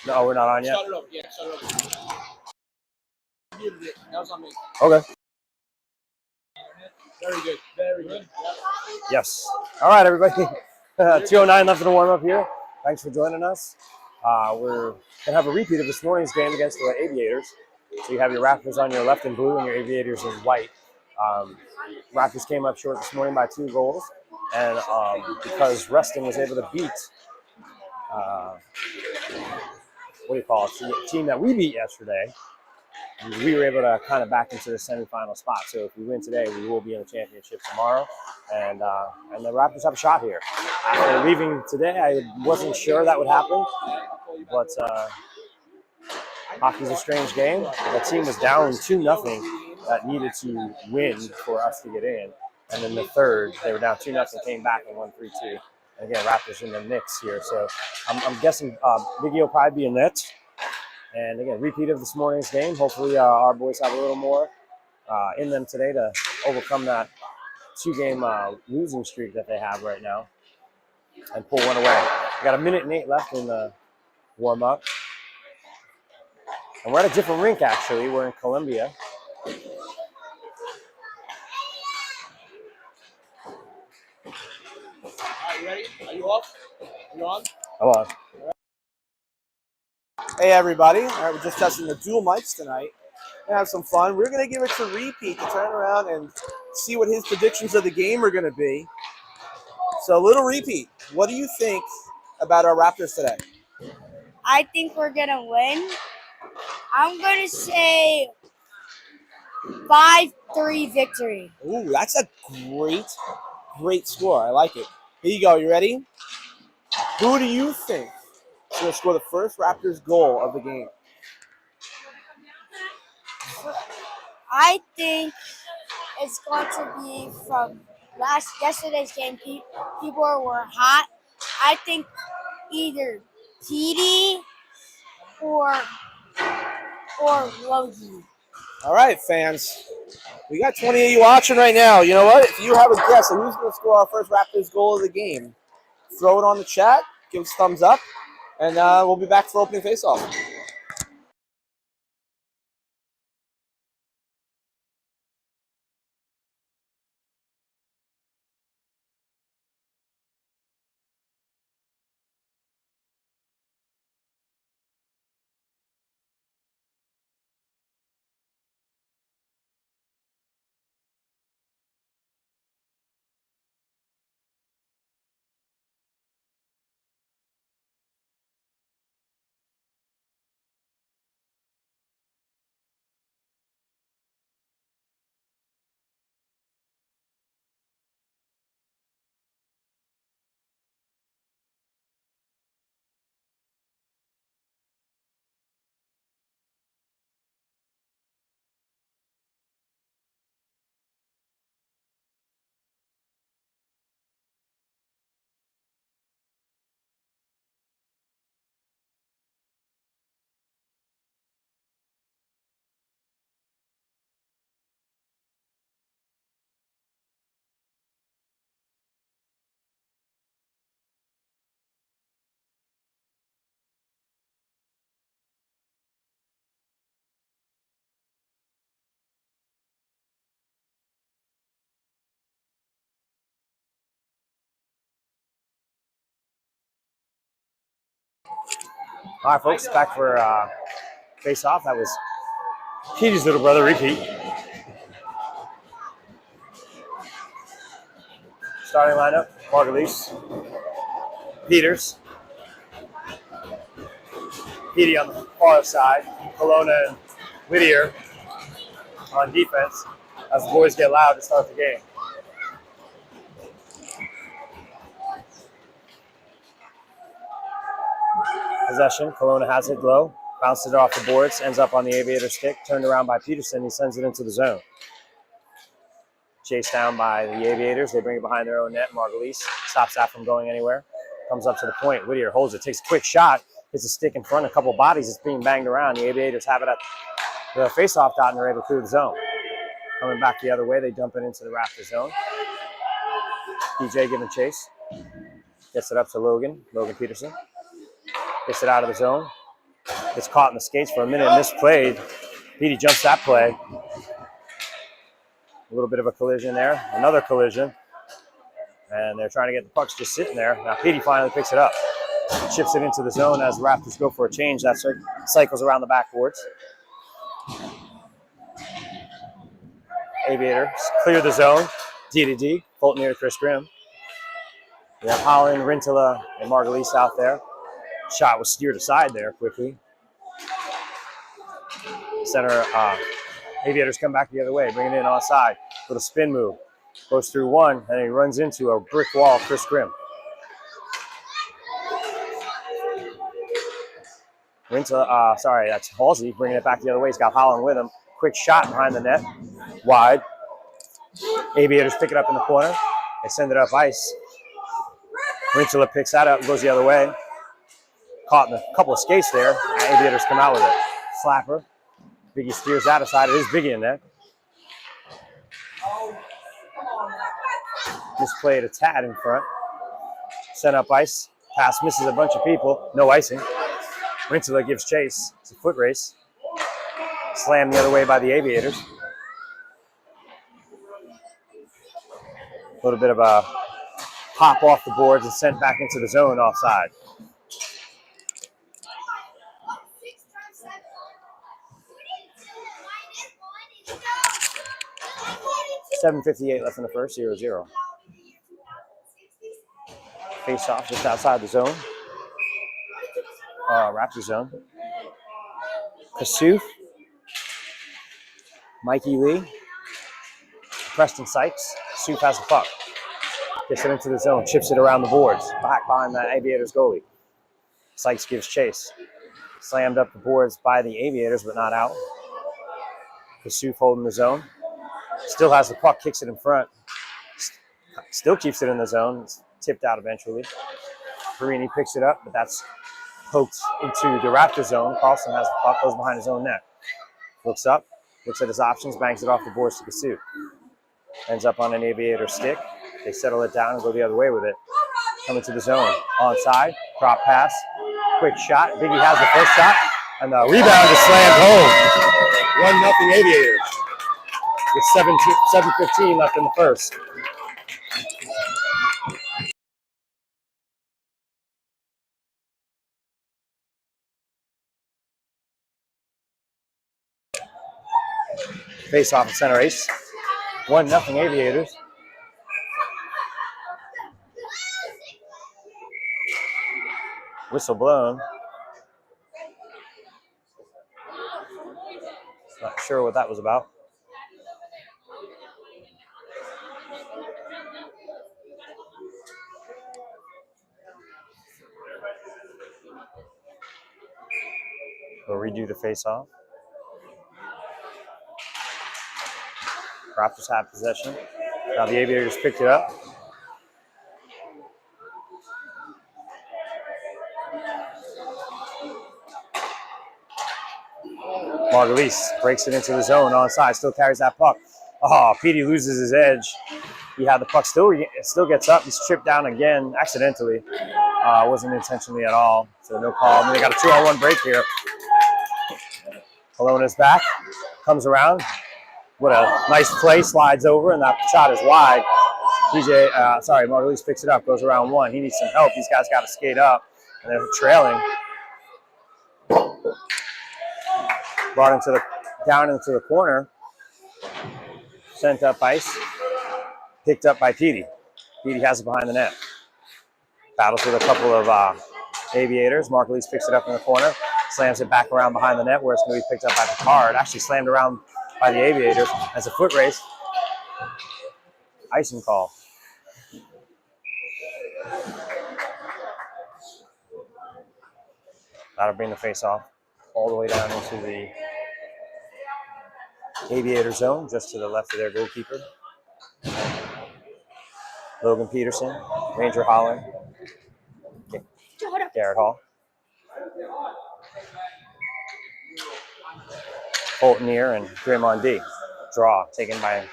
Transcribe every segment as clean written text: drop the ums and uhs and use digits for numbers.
No, we're not on yet. Start it over. Yeah, start it over. That was on me. Okay. Very good. Very good. Yes. All right, everybody. 2:09 left in the warm-up here. Thanks for joining us. We're going to have a repeat of this morning's game against the Aviators. So you have your Raptors on your left in blue and your Aviators in white. Raptors came up short this morning by 2 goals. And because Reston was able to beat, the team that we beat yesterday, we were able to kind of back into the semifinal spot. So if we win today, we will be in the championship tomorrow. And the Raptors have a shot here. After leaving today, I wasn't sure that would happen. But hockey's a strange game. The team was down 2-0 that needed to win for us to get in. And then the third, they were down 2-0, came back and won 3-2. And again, Raptors in the mix here. So I'm guessing Biggie will probably be in net. And again, repeat of this morning's game. Hopefully our boys have a little more in them today to overcome that 2-game losing streak that they have right now and pull one away. We got 1 minute and 8 left in the warm-up. And we're at a different rink, actually. We're in Columbia. Are you ready? Are you off? Are you on? I'm on. Hey everybody, all right, we're just testing the dual mics tonight. We're gonna have some fun. We're gonna give it to Repeat to turn around and see what his predictions of the game are gonna be. So little Repeat, what do you think about our Raptors today? I think we're gonna win. I'm gonna say 5-3 victory. Ooh, that's a great score. I like it. Here you go, you ready? Who do you think is gonna score the first Raptors goal of the game? I think it's going to be from yesterday's game. People were hot. I think either TD or Logie. All right, fans. We got 20 of you watching right now. You know what? If you have a guess of who's going to score our first Raptors goal of the game, throw it on the chat, give us a thumbs up, and we'll be back for opening faceoff. All right, folks, back for face-off. That was Petey's little brother, Repeat. Starting lineup, Margulies, Peters, Petey on the far side, Kelowna and Whittier on defense as the boys get loud to start the game. Possession, Kelowna has it low, bounces it off the boards, ends up on the Aviator stick, turned around by Peterson, he sends it into the zone. Chased down by the Aviators, they bring it behind their own net, Margulies stops that from going anywhere, comes up to the point, Whittier holds it, takes a quick shot, hits a stick in front, a couple bodies, it's being banged around, the Aviators have it at the face-off dot and they're able to clear the zone. Coming back the other way, they dump it into the Raptor zone. PJ giving chase, gets it up to Logan Peterson. Gets it out of the zone. Gets caught in the skates for a minute, misplayed. Petey jumps that play. A little bit of a collision there. Another collision. And they're trying to get the pucks just sitting there. Now Petey finally picks it up. Chips it into the zone as the Raptors go for a change. That cycles around the backboards. Aviator clear the zone. D to D. Fulton near Chris Grimm. We have Holland, Rintala, and Margulies out there. Shot was steered aside there quickly. Center Aviators come back the other way, bring it in onside. Little spin move. Goes through one, and he runs into a brick wall, Chris Grimm. That's Halsey bringing it back the other way. He's got Holland with him. Quick shot behind the net. Wide. Aviators pick it up in the corner. They send it up ice. Rintala picks that up and goes the other way. Caught in a couple of skates there. Aviators come out with it. Slapper. Biggie steers that aside. It is Biggie in there. Misplayed a tad in front. Sent up ice. Pass misses a bunch of people. No icing. Rintala gives chase. It's a foot race. Slammed the other way by the Aviators. A little bit of a hop off the boards and sent back into the zone offside. .7:58 left in the first, 0-0. Face off just outside the zone. Raptor zone. Kasuf. Mikey Lee. Preston Sykes. Kasuf has the puck. Gets it into the zone. Chips it around the boards. Back behind the Aviators goalie. Sykes gives chase. Slammed up the boards by the Aviators, but not out. Kasuf holding the zone. Still has the puck, kicks it in front. Still keeps it in the zone. It's tipped out eventually. Perini picks it up, but that's poked into the Raptor zone. Carlson has the puck, goes behind his own net. Looks up, looks at his options, bangs it off the boards to Kasuf. Ends up on an Aviator stick. They settle it down and go the other way with it. Coming to the zone. Onside, drop pass, quick shot. Biggie has the first shot, and the rebound is slammed home. 1-0 Aviators. With 7:15 left in the first. Face off at center ice. 1-0 Aviators. Whistle blown. Not sure what that was about. We'll redo the face-off. Raptors have possession. Now the Aviators picked it up. Margulies breaks it into the zone onside. Still carries that puck. Oh, Petey loses his edge. He had the puck. Still gets up. He's tripped down again accidentally. Wasn't intentionally at all. So no call. And they got a 2-on-1 break here. Colonna's back, comes around. What a nice play, slides over, and that shot is wide. Margulies picks it up, goes around one. He needs some help. These guys got to skate up, and they're trailing. Brought down into the corner. Sent up ice. Picked up by Petey. Petey has it behind the net. Battles with a couple of Aviators. Margulies picks it up in the corner. Slams it back around behind the net where it's going to be picked up by Picard. Actually slammed around by the Aviators as a foot race. Icing call. That'll bring the face off all the way down into the Aviator zone, just to the left of their goalkeeper. Logan Peterson, Ranger Holland, Garrett Hall. Fulton near and Grimm on D. Draw taken by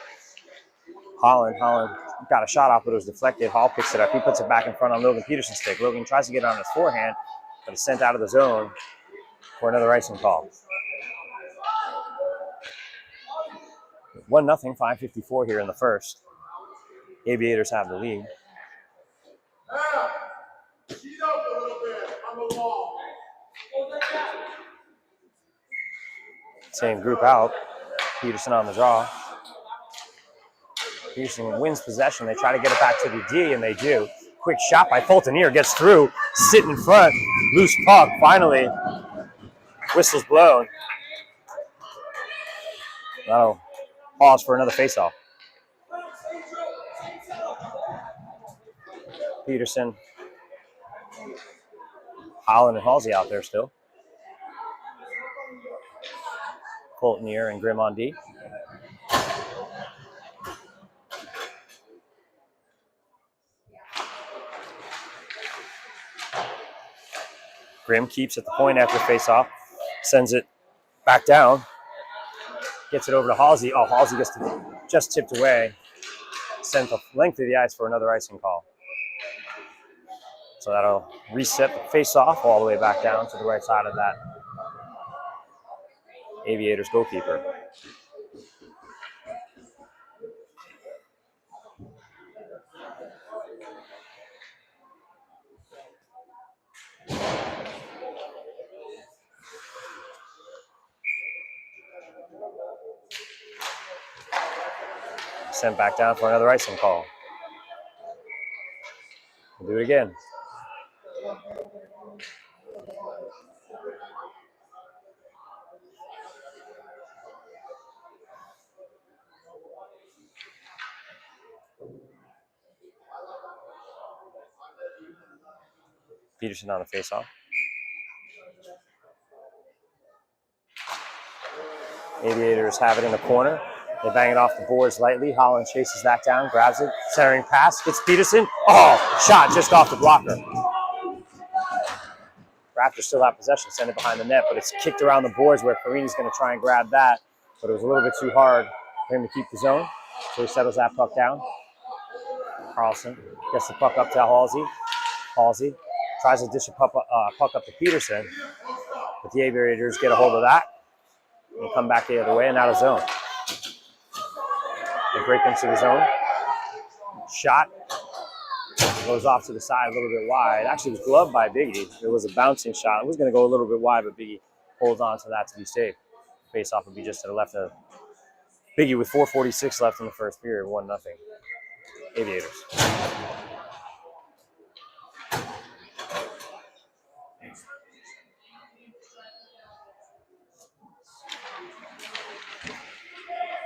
Holland. Holland got a shot off, but it was deflected. Hall picks it up. He puts it back in front on Logan Peterson's stick. Logan tries to get it on his forehand, but it's sent out of the zone. for another icing call. 1-0, 5:54 here in the first. Aviators have the lead. Cheat up a little bit on the wall. Same group out. Peterson on the draw. Peterson wins possession. They try to get it back to the D, and they do. Quick shot by Fultonier, gets through, sit in front, loose puck. Finally, whistle's blown. That'll pause for another faceoff. Peterson, Holland, and Halsey out there still. Fultonier and Grimm on D. Grimm keeps at the point after faceoff, sends it back down, gets it over to Halsey. Oh, Halsey gets just tipped away, sent the length of the ice for another icing call. So that'll reset the faceoff all the way back down to the right side of that Aviators goalkeeper. Sent back down for another icing call. We'll do it again. Peterson on the faceoff. Aviators have it in the corner. They bang it off the boards lightly. Holland chases that down, grabs it, centering pass, gets Peterson. Oh, shot just off the blocker. Raptors still have possession, send it behind the net, but it's kicked around the boards where Perini's going to try and grab that, but it was a little bit too hard for him to keep the zone, so he settles that puck down. Carlson gets the puck up to Halsey. Halsey tries to dish a puck up to Peterson, but the Aviators get a hold of that and come back the other way and out of zone. They break into the zone. Shot goes off to the side a little bit wide. Actually, it was gloved by Biggie. It was a bouncing shot. It was going to go a little bit wide, but Biggie holds on to that to be safe. Face off would be just to the left of Biggie with 4:46 left in the first period, 1-0. Aviators.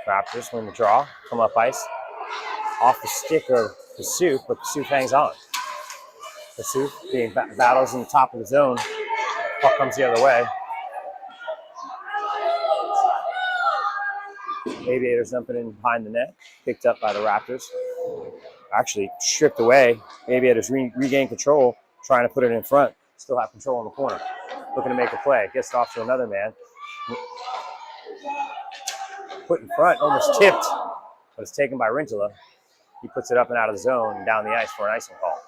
Raptors win the draw, come up ice. Off the stick of Pasuk, but Pasuk hangs on. Pasuk being battles in the top of the zone. Puck comes the other way. Aviators dumping in behind the net, picked up by the Raptors. Actually stripped away. Aviators regain control, trying to put it in front. Still have control in the corner. Looking to make a play. Gets it off to another man. Put in front, almost tipped, but it's taken by Rintala. He puts it up and out of the zone and down the ice for an icing call.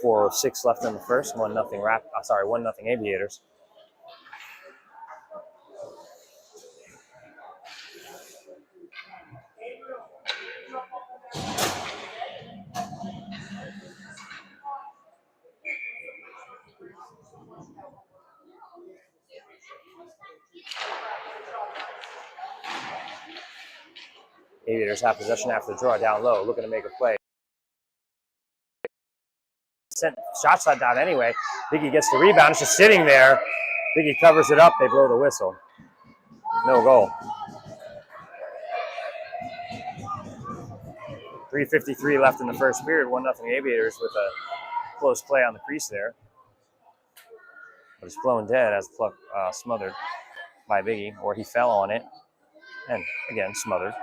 .406 left in the first, 1-0 Aviators. Aviators have possession after the draw down low, looking to make a play. Sent shot shot down anyway. Biggie gets the rebound. It's just sitting there. Biggie covers it up. They blow the whistle. No goal. 3:53 left in the first period. 1-0 Aviators with a close play on the crease there. But it's blown dead as the puck smothered by Biggie, or he fell on it. And again, smothered.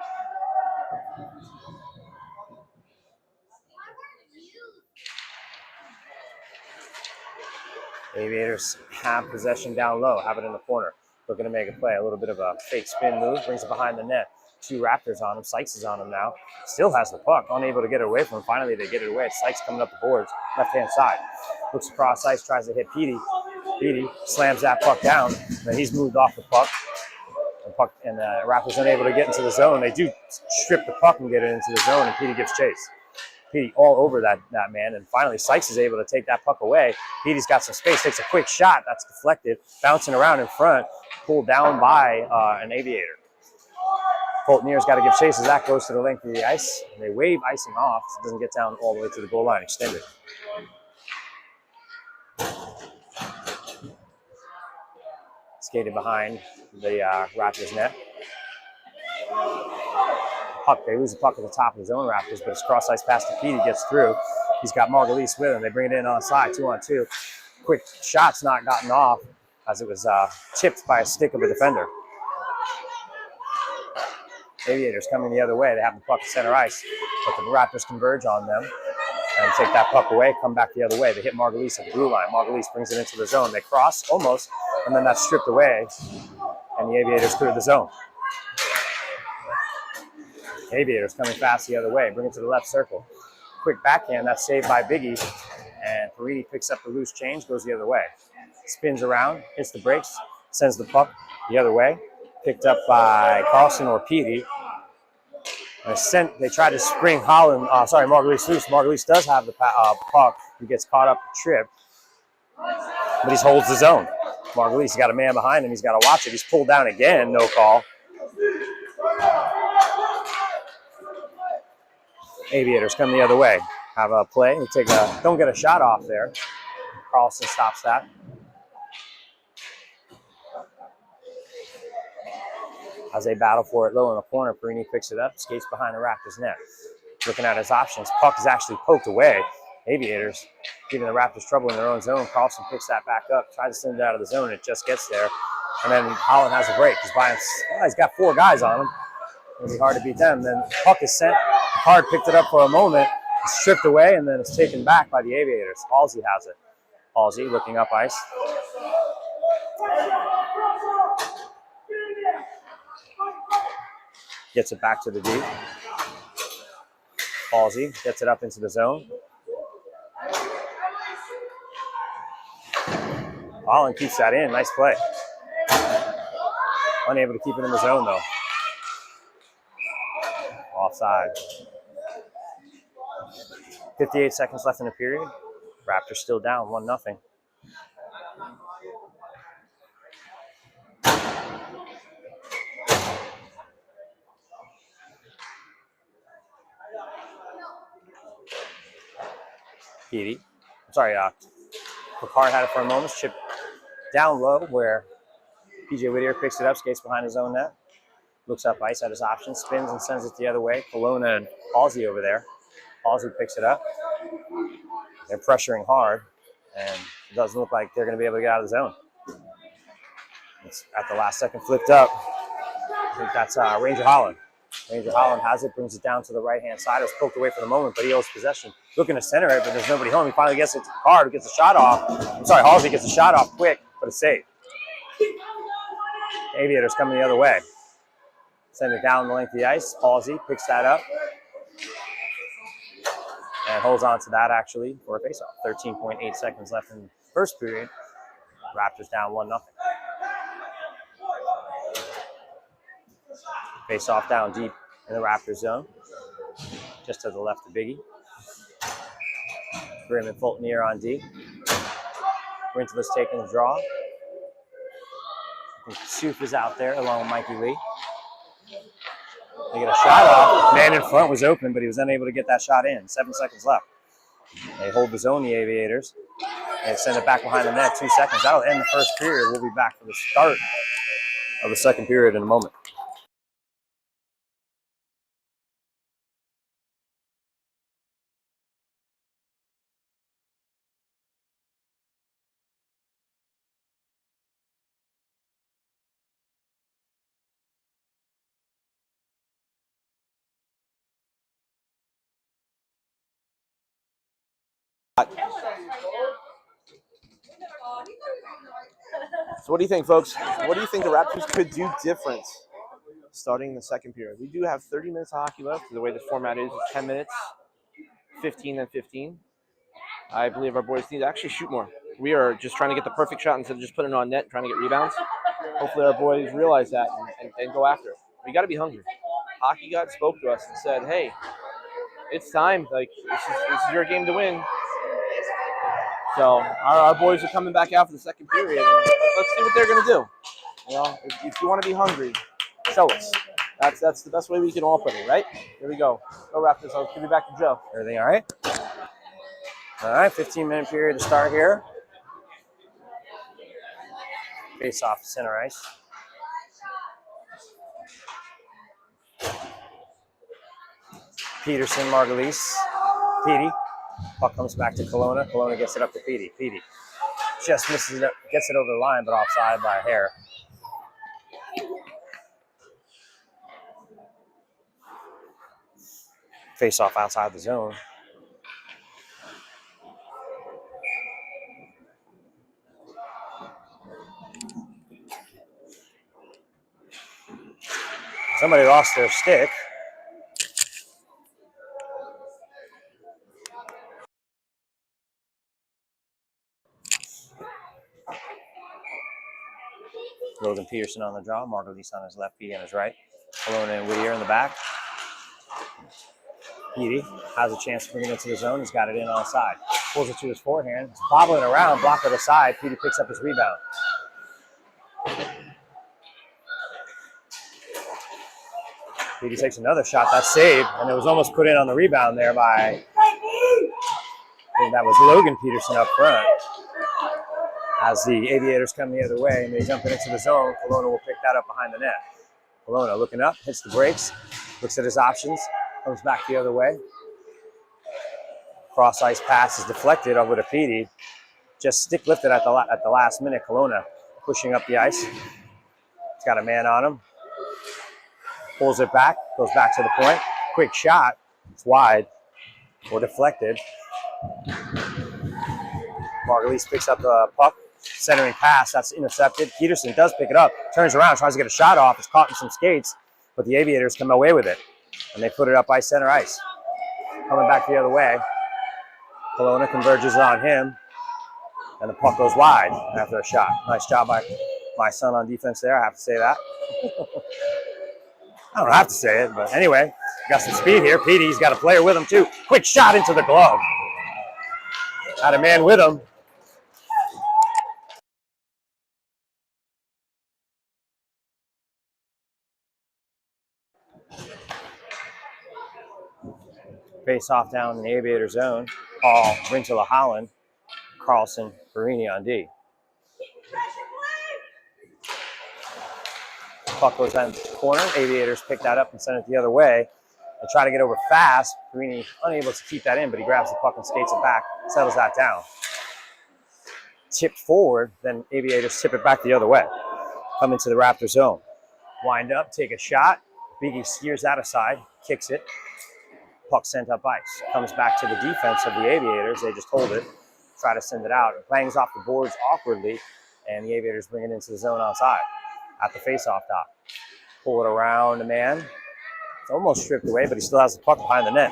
Aviators have possession down low, have it in the corner. Looking to make a play. A little bit of a fake spin move, brings it behind the net. 2 Raptors on him. Sykes is on him now. Still has the puck, unable to get it away from him. Finally, they get it away. Sykes coming up the boards, left-hand side. Looks across ice, tries to hit Petey. Petey slams that puck down. Then he's moved off the puck. And Raptors unable to get into the zone. They do strip the puck and get it into the zone, and Petey gives chase. Petey all over that man, and finally Sykes is able to take that puck away. Petey's got some space, takes a quick shot. That's deflected, bouncing around in front, pulled down by an Aviator. Coltonier's got to give chase as that goes to the length of the ice. And they wave icing off. It doesn't get down all the way to the goal line, extended. Skated behind the Raptors net. Puck, they lose the puck at the top of his own Raptors, but it's cross ice pass to Petey, gets through. He's got Margulies with him. They bring it in on side, 2-on-2. Quick shot's not gotten off as it was chipped by a stick of a defender. Aviators coming the other way. They have the puck at center ice, but the Raptors converge on them and take that puck away, come back the other way. They hit Margulies at the blue line. Margulies brings it into the zone. They cross, almost, and then that's stripped away, and the Aviators clear the zone. Aviators coming fast the other way. Bring it to the left circle. Quick backhand, that's saved by Biggie, and Perini picks up the loose change, goes the other way. Spins around, hits the brakes, sends the puck the other way. Picked up by Carlson or Petey. They tried to spring Margulies loose. Margulies does have the puck. He gets caught up, tripped, but he holds the zone. Margulies, he's got a man behind him. He's got to watch it. He's pulled down again. No call. Aviators come the other way. Have a play. Don't get a shot off there. Carlson stops that. As they battle for it low in the corner, Perini picks it up, skates behind the Raptors net. Looking at his options, puck is actually poked away. Aviators giving the Raptors trouble in their own zone. Carlson picks that back up, tries to send it out of the zone, and it just gets there. And then Holland has a break. He's got 4 guys on him. It'll be hard to beat them. Then puck is sent. Hard picked it up for a moment. It's stripped away, and then it's taken back by the Aviators. Halsey has it. Halsey looking up ice. Gets it back to the D. Halsey gets it up into the zone. Holland keeps that in. Nice play. Unable to keep it in the zone, though. Offside. 58 seconds left in the period. Raptors still down 1-0. Petey. Picard had it for a moment. Chip down low where PJ Whittier picks it up, skates behind his own net. Looks up ice at his options, spins and sends it the other way. Kelowna and Halsey over there. Halsey picks it up. They're pressuring hard, and it doesn't look like they're going to be able to get out of the zone. It's at the last second flipped up. I think that's Ranger Holland. Ranger Holland has it, brings it down to the right-hand side. It was poked away for the moment, but he owes possession. Looking to center it, but there's nobody home. He finally gets it to Picard, who gets a shot off. Halsey gets a shot off quick, but it's safe. Aviators coming the other way. Send it down the length of the ice. Halsey picks that up and holds on to that, actually, for a faceoff. 13.8 seconds left in the first period. Raptors down 1-0. Face-off down deep in the Raptors zone. Just to the left of Biggie. Grimm and Fultonier on D. Winterless taking the draw. Soof is out there along with Mikey Lee. They get a shot off. Man in front was open, but he was unable to get that shot in. 7 seconds left. They hold the zone, the Aviators. They send it back behind the net. 2 seconds. That'll end the first period. We'll be back for the start of the second period in a moment. So what do you think, folks? What do you think the Raptors could do different starting the second period. We do have 30 minutes of hockey left. The way the format is 10 minutes, 15, and 15. I believe our boys need to actually shoot more. We are just trying to get the perfect shot instead of just putting it on net and trying to get rebounds. Hopefully our boys realize that and go after it. We got to be hungry. Hockey God spoke to us and said, hey, it's time. Like, this is your game to win. So our boys are coming back out for the second period. And let's see what they're going to do. You know, if you want to be hungry, show us. That's the best way we can all put it, right? Here we go. Go Raptors. I'll give you back to Joe. Everything all right? All right, 15-minute period to start here. Face off center ice. Peterson, Margulies, Petey. Puck comes back to Kelowna. Kelowna gets it up to Petey. Petey just misses it, gets it over the line, but offside by a hair. Face off outside the zone. Somebody lost their stick. Logan Peterson on the draw. Margulies on his left, Petey on his right. Kelowna and Whittier in the back. Petey has a chance to bring it into the zone. He's got it in on the side. Pulls it to his forehand. He's bobbling around, blocked to the side. Petey picks up his rebound. Petey takes another shot. That's saved, and it was almost put in on the rebound there by, I think that was Logan Peterson up front. As the Aviators come the other way and they jump into the zone, Kelowna will pick that up behind the net. Kelowna looking up, hits the brakes, looks at his options, comes back the other way. Cross ice pass is deflected over to Petey. Just stick lifted at the last minute. Kelowna pushing up the ice. He's got a man on him. Pulls it back, goes back to the point. Quick shot. It's wide or deflected. Margulies picks up the puck. Centering pass, that's intercepted. Peterson does pick it up, turns around, tries to get a shot off. It's caught in some skates, but the Aviators come away with it. And they put it up by center ice. Coming back the other way. Kelowna converges on him. And the puck goes wide after a shot. Nice job by my son on defense there, I have to say that. I don't have to say it, but anyway, got some speed here. Petey's got a player with him too. Quick shot into the glove. Had a man with him. Face off down in the Aviator zone. Paul, Rintala Holland, Carlson, Barini on D. Puck goes down the corner. Aviators pick that up and send it the other way. They try to get over fast. Barini unable to keep that in, but he grabs the puck and skates it back, settles that down. Tipped forward, then Aviators tip it back the other way. Come into the Raptor zone. Wind up, take a shot. Biggie steers that aside, kicks it. Puck sent up ice. Comes back to the defense of the Aviators. They just hold it, try to send it out. It bangs off the boards awkwardly, and the Aviators bring it into the zone outside at the face-off dot. Pull it around a man. It's almost stripped away, but he still has the puck behind the net.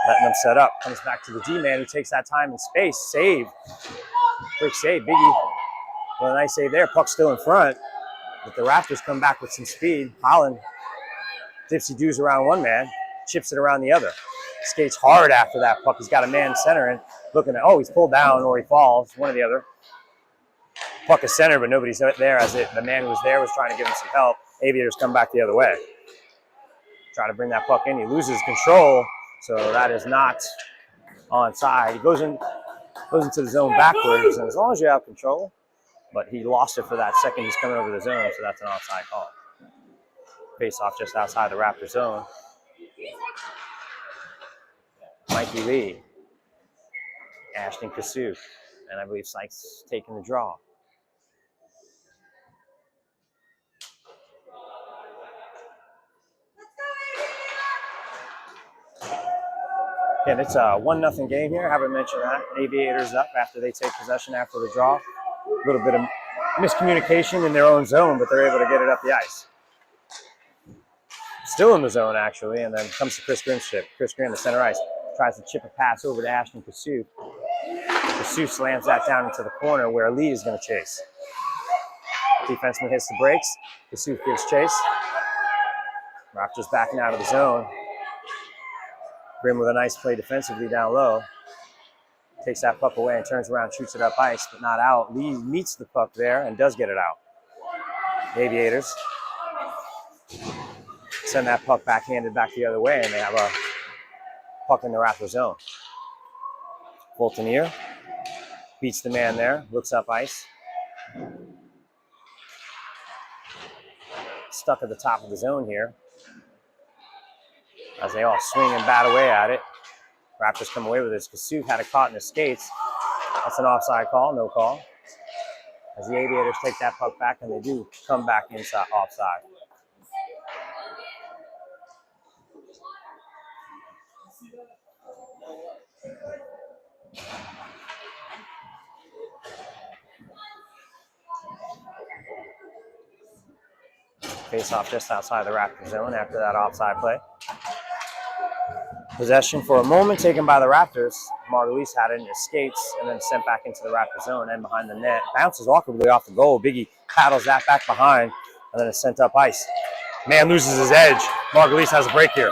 Letting them set up. Comes back to the D-man who takes that time and space. Save. Quick save. Biggie with a nice save there. Puck still in front. But the Raptors come back with some speed. Holland dipsy-doos around one man. Chips it around the other. Skates hard after that puck. He's got a man centering. Looking at, oh, he's pulled down or he falls. One or the other. Puck is centered, but nobody's there as the man who was there was trying to give him some help. Aviators come back the other way. Try to bring that puck in. He loses control, so that is not onside. He goes into the zone backwards, and as long as you have control, but he lost it for that second. He's coming over the zone, so that's an onside call. Face off just outside the Raptor zone. Mikey Lee, Ashton Kasuk, and I believe Sykes taking the draw. And it's a 1-0 game here. I haven't mentioned that. Aviators up after they take possession after the draw. A little bit of miscommunication in their own zone, but they're able to get it up the ice. Still in the zone, actually, and then comes to Chris Grimm's chip. Chris Grimm, the center ice, tries to chip a pass over to Ashton Kasuf. Kasuf slams that down into the corner where Lee is going to chase. Defenseman hits the brakes. Kasuf gives chase. Raptors backing out of the zone. Grimm with a nice play defensively down low. Takes that puck away and turns around, shoots it up ice, but not out. Lee meets the puck there and does get it out. Aviators send that puck backhanded back the other way, and they have a puck in the Raptor zone. Voltanier beats the man there, looks up ice. Stuck at the top of the zone here as they all swing and bat away at it. Raptors come away with this. Kasuf had it caught in his skates. That's an offside call, no call. As the Aviators take that puck back, and they do come back inside offside. Face off just outside the Raptor zone after that offside play. Possession for a moment taken by the Raptors. Margulies had it in his skates and then sent back into the Raptor zone and behind the net. Bounces awkwardly off the goal. Biggie paddles that back behind and then it's sent up ice. Man loses his edge. Margulies has a break here.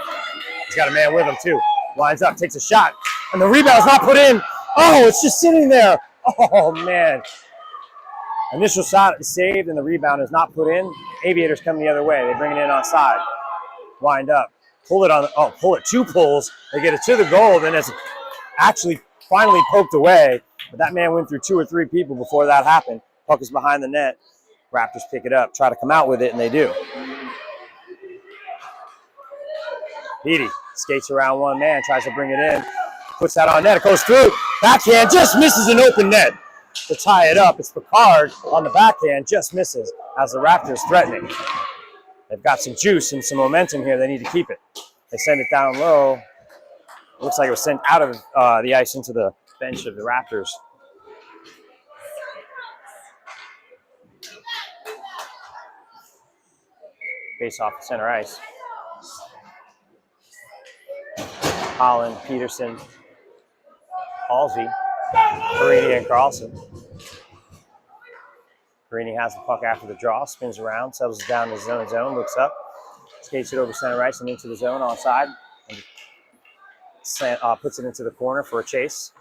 He's got a man with him too. Lines up, takes a shot, and the rebound's not put in. Oh, it's just sitting there. Oh, man. Initial shot is saved and the rebound is not put in. Aviators come the other way. They bring it in on side. Wind up. Pull it on, pull it, 2 pulls. They get it to the goal, then it's actually finally poked away. But that man went through 2 or 3 people before that happened. Puck is behind the net. Raptors pick it up, try to come out with it, and they do. Beatty skates around one man, tries to bring it in. Puts that on net, it goes through. Backhand just misses an open net to tie it up. It's Picard on the backhand, just misses as the Raptors threatening. They've got some juice and some momentum here. They need to keep it. They send it down low. Looks like it was sent out of the ice into the bench of the Raptors. Face off the center ice. Holland, Peterson, Halsey, Carini, and Carlson. Carini has the puck after the draw, spins around, settles it down in his own zone, looks up, skates it over center ice and into the zone onside, and puts it into the corner for a chase.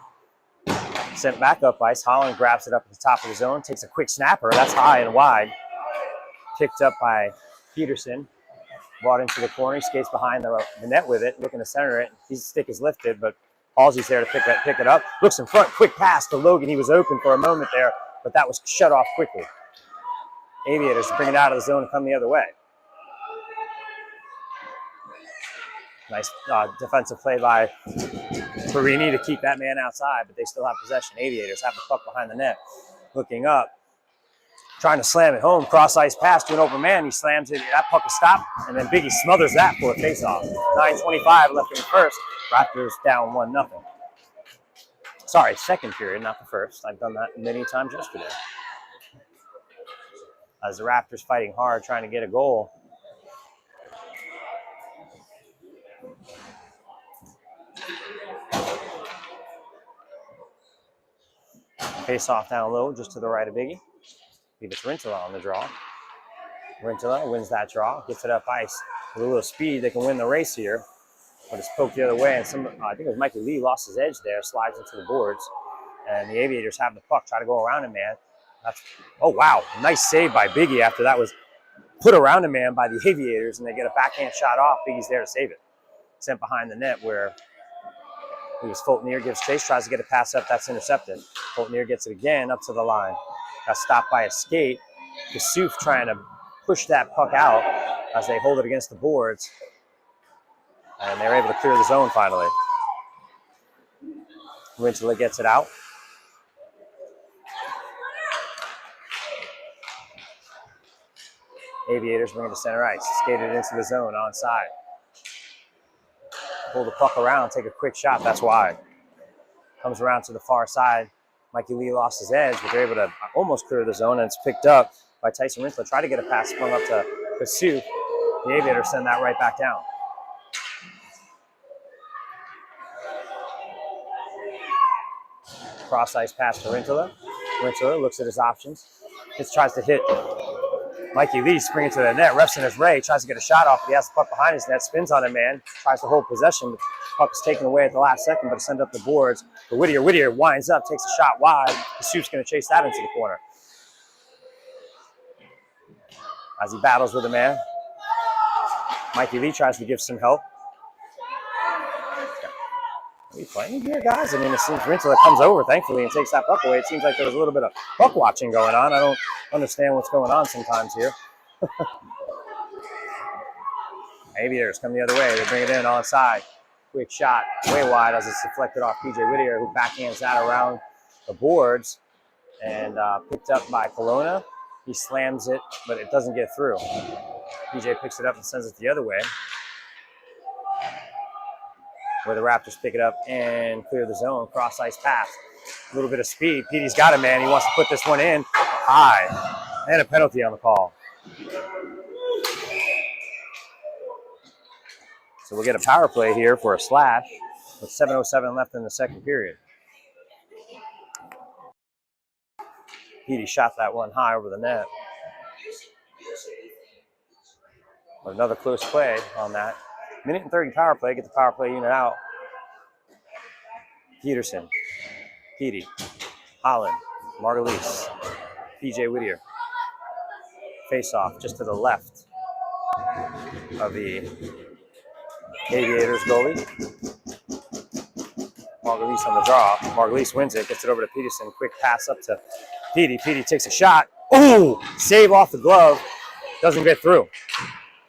Sent back up ice. Holland grabs it up at the top of the zone, takes a quick snapper. That's high and wide. Picked up by Peterson. Brought into the corner. He skates behind the net with it, looking to center it. His stick is lifted, but Halsey's there to pick it up. Looks in front, quick pass to Logan. He was open for a moment there, but that was shut off quickly. Aviators bring it out of the zone and come the other way. Nice defensive play by Carini to keep that man outside, but they still have possession. Aviators have the puck behind the net. Looking up, trying to slam it home. Cross-ice pass to an open man. He slams it. That puck is stopped, and then Biggie smothers that for a face-off. 9:25 left in the first. Raptors down 1-0. Sorry, second period, not the first. I've done that many times yesterday. As the Raptors fighting hard, trying to get a goal. Face off down low, just to the right of Biggie. I think it's Rintala on the draw. Rintala wins that draw, gets it up ice. With a little speed, they can win the race here. But it's poked the other way, and I think it was Mikey Lee lost his edge there, slides into the boards. And the Aviators have the puck, try to go around him, man. Oh, wow. Nice save by Biggie after that was put around a man by the Aviators, and they get a backhand shot off. Biggie's there to save it. Sent behind the net where Fultonier gives chase, tries to get a pass up. That's intercepted. Fultonier gets it again up to the line. Got stopped by a skate. Kasuf trying to push that puck out as they hold it against the boards. And they're able to clear the zone finally. Rintala gets it out. Aviators bring it to center ice. Skated into the zone onside. Pull the puck around, take a quick shot. That's wide. Comes around to the far side. Mikey Lee lost his edge, but they're able to almost clear the zone, and it's picked up by Tyson Rintala. Try to get a pass sprung up to Kasuf. The Aviators send that right back down. Cross ice pass to Rintala. Rintala looks at his options. Tries to hit Mikey Lee, springing to the net. Refs in his Ray tries to get a shot off, but he has the puck behind his net. Spins on him, man. Tries to hold possession. The puck is taken away at the last second, but it sends up the boards. But Whittier winds up, takes a shot wide. The Soup's going to chase that into the corner. As he battles with a man, Mikey Lee tries to give some help. Are we playing here, guys? I mean, it seems Rintala comes over, thankfully, and takes that puck away. It seems like there was a little bit of puck watching going on. I don't understand what's going on sometimes here. Aviators come the other way. They bring it in onside. Quick shot, way wide as it's deflected off PJ Whittier, who backhands that around the boards and picked up by Kelowna. He slams it, but it doesn't get through. PJ picks it up and sends it the other way, where the Raptors pick it up and clear the zone. Cross ice pass. A little bit of speed. Petey's got it, man. He wants to put this one in high. And a penalty on the call. So we'll get a power play here for a slash with 7:07 left in the second period. Petey shot that one high over the net. But another close play on that. Minute and 30 power play. Get the power play unit out. Peterson, Petey, Holland, Margulies, PJ Whittier. Face off just to the left of the Aviators goalie. Margulies on the draw. Margulies wins it, gets it over to Peterson. Quick pass up to Petey. Petey takes a shot. Ooh! Save off the glove. Doesn't get through.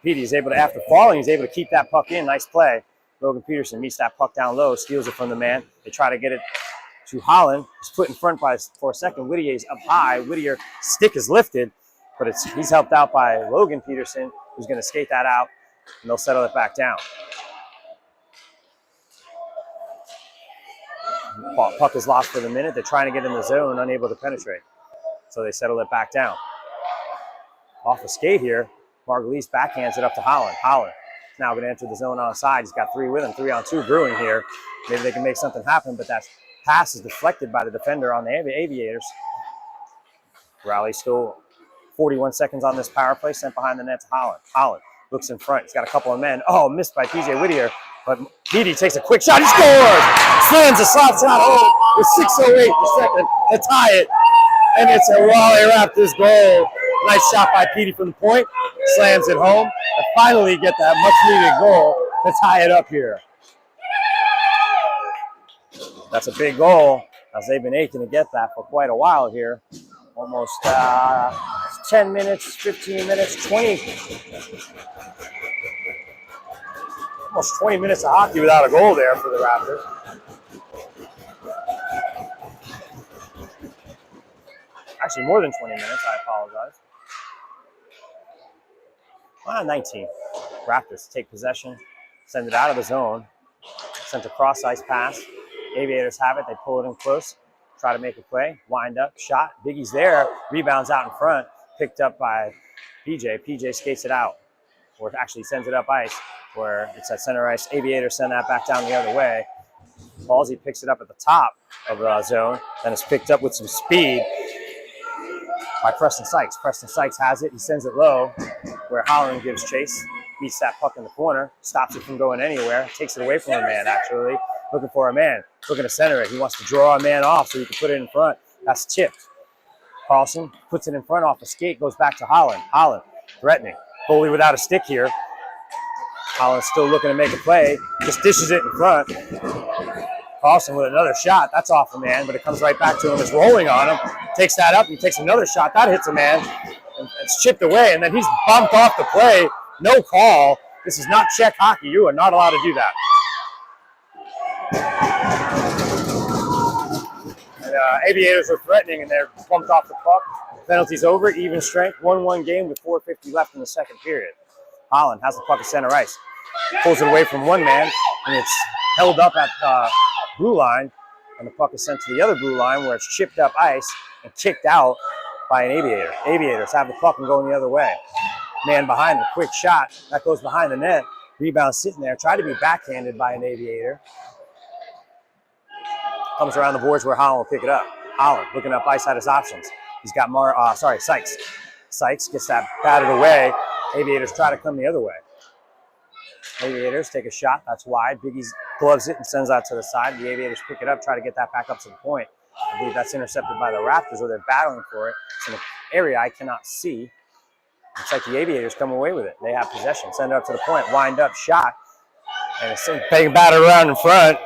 Petey is able to, after falling, he's able to keep that puck in. Nice play. Logan Peterson meets that puck down low, steals it from the man. They try to get it to Holland. He's put in front for a second. Whittier's up high. Whittier's stick is lifted, but he's helped out by Logan Peterson, who's going to skate that out, and they'll settle it back down. Puck is lost for the minute. They're trying to get in the zone, unable to penetrate. So they settle it back down. Off a skate here. Margulies backhands it up to Holland. Holland is now going to enter the zone onside. He's got three with him, 3-on-2 brewing here. Maybe they can make something happen, but that pass is deflected by the defender on the Aviators. Raleigh still 41 seconds on this power play, sent behind the net to Holland. Holland looks in front. He's got a couple of men. Oh, missed by PJ Whittier, but Petey takes a quick shot. He scores! Slams the slots out home with 6:08 per second to tie it. And it's a Raleigh Raptors goal. Nice shot by Petey from the point. Slams it home. And finally get that much-needed goal to tie it up here. That's a big goal, as they've been aching to get that for quite a while here. Almost 10 minutes, 15 minutes, 20. Almost 20 minutes of hockey without a goal there for the Raptors. Actually, more than 20 minutes, I apologize. 19. Raptors take possession, send it out of the zone, sent a cross-ice pass. Aviators have it, they pull it in close, try to make a play, wind up, shot. Biggie's there, rebounds out in front, picked up by PJ. PJ skates it out, or actually sends it up ice, where it's at center ice. Aviators send that back down the other way. Ballsy picks it up at the top of the zone, then it's picked up with some speed by Preston Sykes. Preston Sykes has it. He sends it low, where Holland gives chase, beats that puck in the corner, stops it from going anywhere, takes it away from a man, actually. Looking for a man, looking to center it. He wants to draw a man off so he can put it in front. That's tipped. Carlson puts it in front off a skate, goes back to Holland. Holland threatening. Goalie without a stick here. Holland's still looking to make a play, just dishes it in front. Carlson with another shot. That's off a man, but it comes right back to him. It's rolling on him. Takes that up. He takes another shot. That hits a man. And it's chipped away, and then he's bumped off the play. No call. This is not Czech hockey. You are not allowed to do that. And Aviators are threatening, and they're bumped off the puck. Penalty's over. Even strength. 1-1 game with 4:50 left in the second period. Holland has the puck at center ice. Pulls it away from one man, and it's held up at blue line, and the puck is sent to the other blue line where it's chipped up ice and kicked out by an Aviator. Aviators have the puck and going the other way. Man behind him, quick shot. That goes behind the net. Rebound sitting there. Tried to be backhanded by an Aviator. Comes around the boards where Holland will pick it up. Holland looking up ice at his options. He's got Sykes. Sykes gets that batted away. Aviators try to come the other way. Aviators take a shot. That's wide. Biggie's gloves it and sends out to the side. The Aviators pick it up, try to get that back up to the point. I believe that's intercepted by the Raptors, where they're battling for it. It's in an area I cannot see. Looks like the Aviators come away with it. They have possession. Send it up to the point. Wind up shot. And it's bang batted around in front.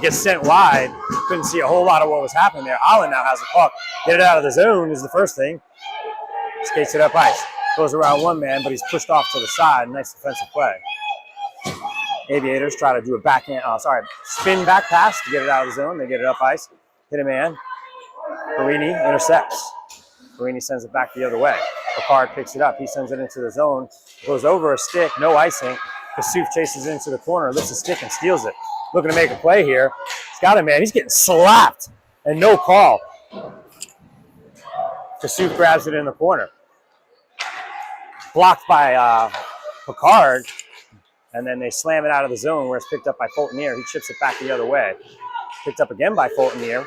Gets sent wide. Couldn't see a whole lot of what was happening there. Holland now has the puck. Get it out of the zone is the first thing. Skates it up ice. Goes around one man, but he's pushed off to the side. Nice defensive play. Aviators try to do a spin back pass to get it out of the zone. They get it up ice. Hit a man. Perini intercepts. Perini sends it back the other way. Picard picks it up. He sends it into the zone. Goes over a stick. No icing. Kasuf chases into the corner, lifts a stick and steals it. Looking to make a play here. He's got a man. He's getting slapped and no call. Kasuf grabs it in the corner. Blocked by Picard. And then they slam it out of the zone where it's picked up by Fultonier. He chips it back the other way. Picked up again by Fultonier.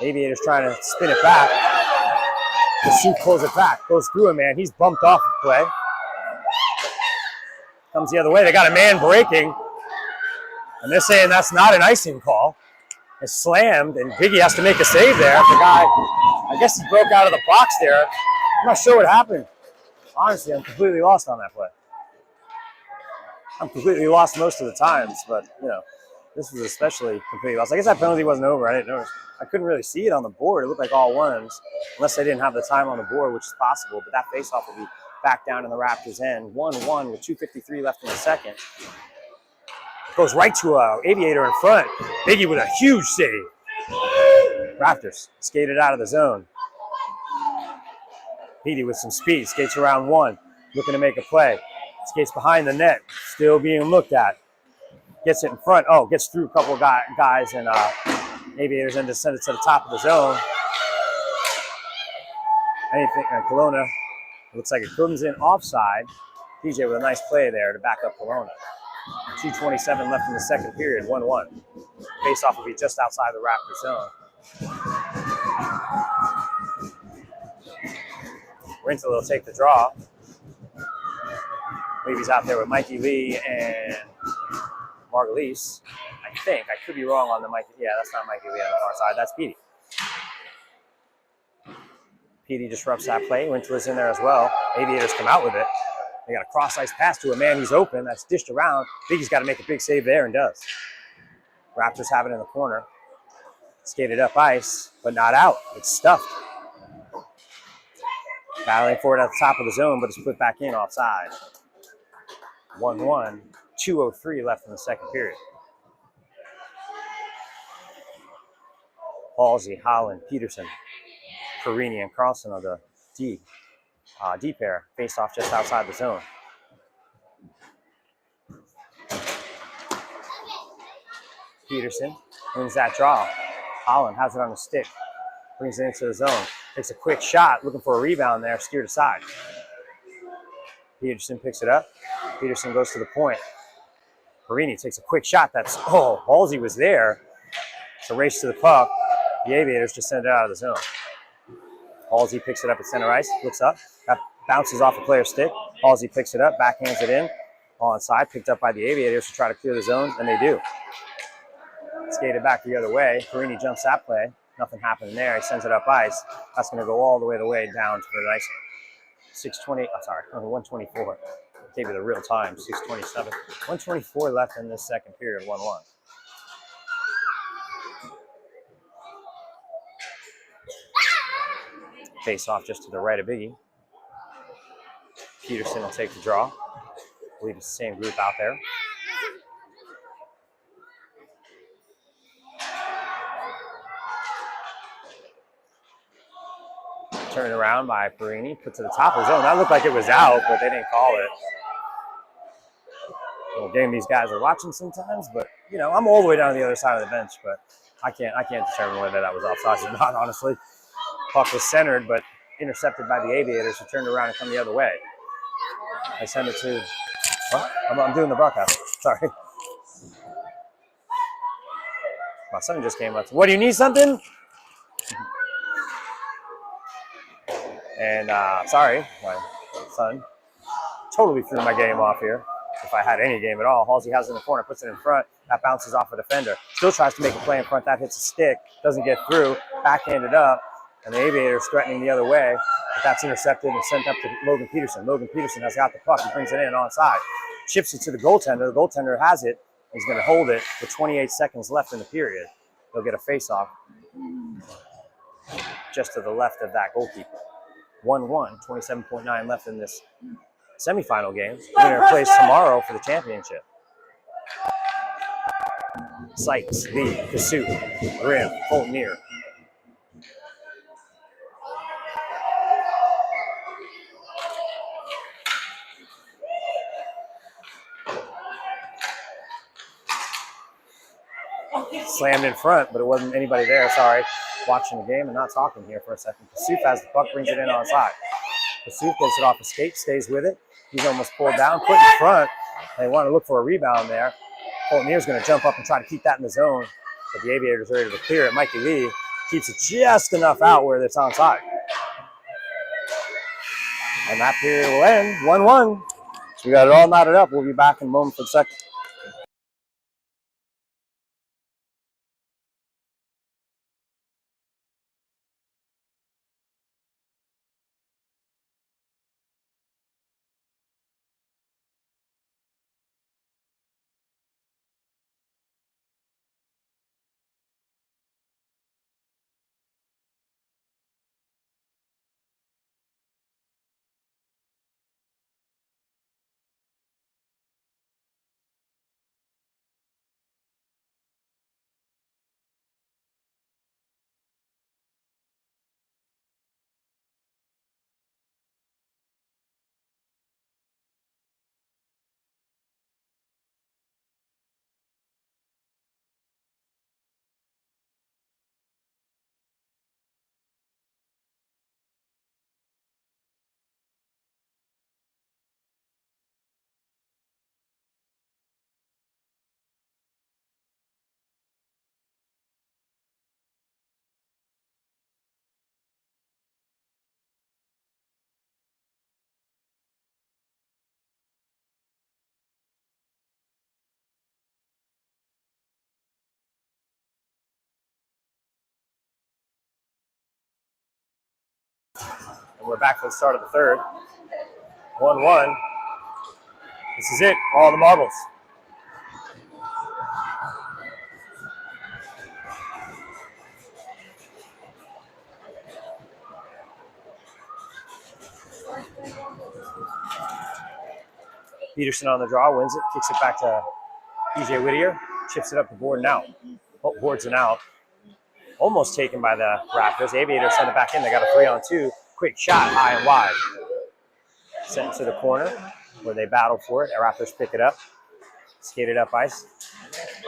Aviators trying to spin it back. Kasuf pulls it back. Goes through a man. He's bumped off the play. Comes the other way. They got a man breaking. And they're saying that's not an icing call. It's slammed, and Biggie has to make a save there. The guy, I guess he broke out of the box there. I'm not sure what happened. Honestly, I'm completely lost on that play. I'm completely lost most of the times, but, this was especially completely lost. I guess that penalty wasn't over. I didn't notice. I couldn't really see it on the board. It looked like all ones, unless they didn't have the time on the board, which is possible. But that faceoff will be back down in the Raptors' end. 1-1 with 2:53 left in the second. Goes right to Aviator in front. Biggie with a huge save. Raptors skated out of the zone. Petey with some speed. Skates around one. Looking to make a play. Skates behind the net. Still being looked at. Gets it in front. Gets through a couple of guys and Aviators and just send it to the top of the zone. Kelowna, looks like it comes in offside. DJ with a nice play there to back up Kelowna. 2:27 left in the second period, 1-1. Face-off will be just outside the Raptors zone. Rintel will take the draw. Levy's out there with Mikey Lee and Margulies. I think. I could be wrong on the Mikey. Yeah, that's not Mikey Lee on the far side. That's Petey. Petey disrupts that play. Rintel is in there as well. Aviators come out with it. They got a cross-ice pass to a man who's open. That's dished around. Biggie's got to make a big save there and does. Raptors have it in the corner. Skated up ice, but not out. It's stuffed. Battling for it at the top of the zone, but it's put back in offside. 1-1, 2:03 left in the second period. Halsey, Holland, Peterson, Perini, and Carlson are the D pair, face off just outside the zone. Peterson wins that draw. Holland has it on the stick, brings it into the zone, takes a quick shot, looking for a rebound there, steered aside. Peterson picks it up. Peterson goes to the point. Perini takes a quick shot. Halsey was there. It's a race to the puck. The Aviators just send it out of the zone. Halsey picks it up at center ice, looks up. That bounces off a player's stick. Halsey picks it up, backhands it in. Onside, picked up by the Aviators to try to clear the zone, and they do. Skated back the other way. Perini jumps that play. Nothing happening there. He sends it up ice. That's going to go all the way down to the icing. 124. Gave you the real time, 6:27. 124 left in this second period, 1-1. Face off just to the right of Biggie. Peterson will take the draw. I believe it's the same group out there. Turned around by Perini, put to the top of the zone. That looked like it was out, but they didn't call it. Well, game these guys are watching sometimes, but I'm all the way down the other side of the bench, but I can't determine whether that was offside or not, honestly. Puck was centered, but intercepted by the Aviators, who turned around and come the other way. I send it to. What? I'm doing the broadcast. Sorry. My son just came up. What, do you need something? And sorry, my son totally threw my game off here. If I had any game at all, Halsey has it in the corner, puts it in front. That bounces off a defender. Still tries to make a play in front. That hits a stick. Doesn't get through. Backhanded up. And the Aviator's threatening the other way. But that's intercepted and sent up to Logan Peterson. Logan Peterson has got the puck. He brings it in onside. Chips it to the goaltender. The goaltender has it. He's going to hold it with 28 seconds left in the period. He'll get a face-off just to the left of that goalkeeper. 1-1, 27.9 left in this semifinal game. Winner plays tomorrow for the championship. Sykes, Lee, Kasut, Grimm, Holtnier. Slammed in front, but it wasn't anybody there. Sorry. Watching the game and not talking here for a second. Kasut has the puck, brings it in onside. Kasut gets it off a skate, stays with it. He's almost pulled down, put in front. They want to look for a rebound there. Holtnier's going to jump up and try to keep that in the zone, but the Aviator's ready to clear it. Mikey Lee keeps it just enough out where it's onside. And that period will end 1-1. So we got it all knotted up. We'll be back in a moment for the second. And we're back for the start of the third. 1-1. This is it. All the marbles. Peterson on the draw, wins it, kicks it back to PJ Whittier, chips it up the board and out. Oh, boards and out. Almost taken by the Raptors. Aviator sent it back in. They got a 3-on-2. Quick shot, high and wide. Sent to the corner where they battle for it. The Raptors pick it up. Skate it up ice.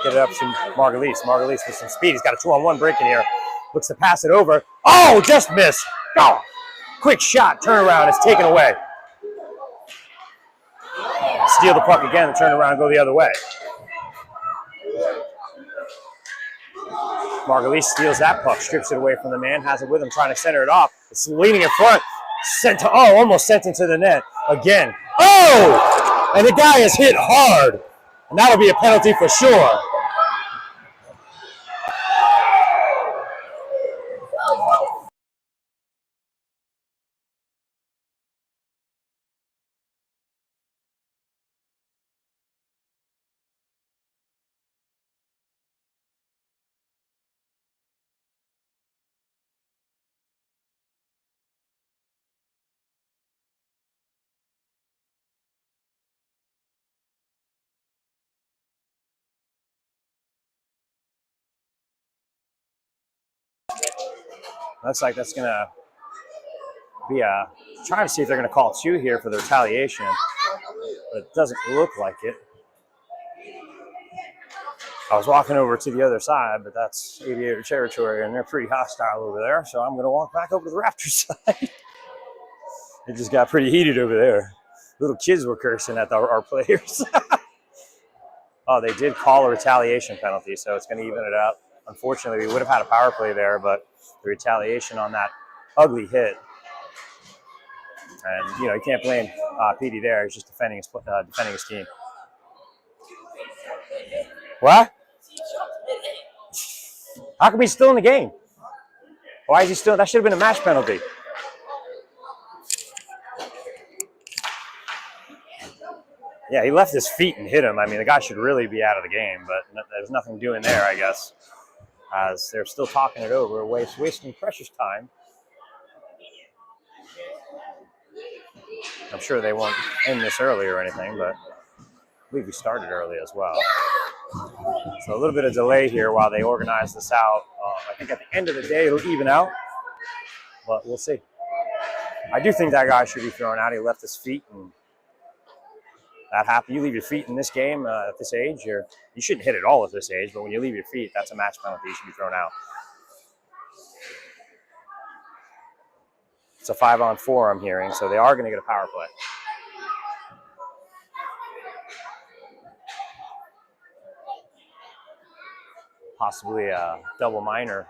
Get it up to Margulies. Margulies with some speed. He's got a 2-on-1 break in here. Looks to pass it over. Oh, just missed. Oh, quick shot. Turnaround is taken away. Steal the puck again and turn around and go the other way. Margulies steals that puck, strips it away from the man, has it with him, trying to center it off. It's leaning in front. Sent to, almost sent into the net again. Oh! And the guy is hit hard. And that'll be a penalty for sure. Looks like that's going to be trying to see if they're going to call 2 here for the retaliation, but it doesn't look like it. I was walking over to the other side, but that's Aviator territory, and they're pretty hostile over there, so I'm going to walk back over to the Raptors side. It just got pretty heated over there. Little kids were cursing at our players. Oh, they did call a retaliation penalty, so it's going to even it up. Unfortunately, we would have had a power play there, but the retaliation on that ugly hit. And, you can't blame PD there. He's just defending his team. What? How come he's still in the game? Why is he still? That should have been a match penalty. Yeah, he left his feet and hit him. I mean, the guy should really be out of the game, but there's nothing doing there, I guess, as they're still talking it over, wasting precious time. I'm sure they won't end this early or anything, but I believe we started early as well. So a little bit of delay here while they organize this out. I think at the end of the day, it'll even out, but we'll see. I do think that guy should be thrown out. He left his feet, and that happens. You leave your feet in this game at this age, you shouldn't hit it all at this age, but when you leave your feet, that's a match penalty. You should be thrown out. It's a 5-on-4 I'm hearing, so they are going to get a power play. Possibly a double minor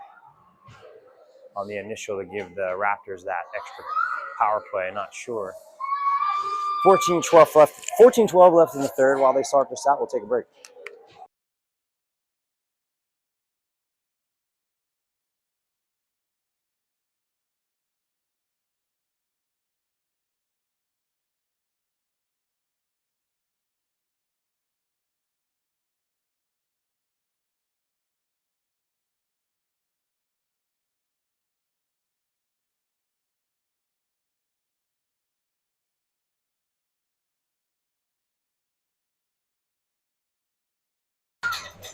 on the initial to give the Raptors that extra power play. Not sure. 14-12 left. 14-12 left in the third. While they start this out, we'll take a break.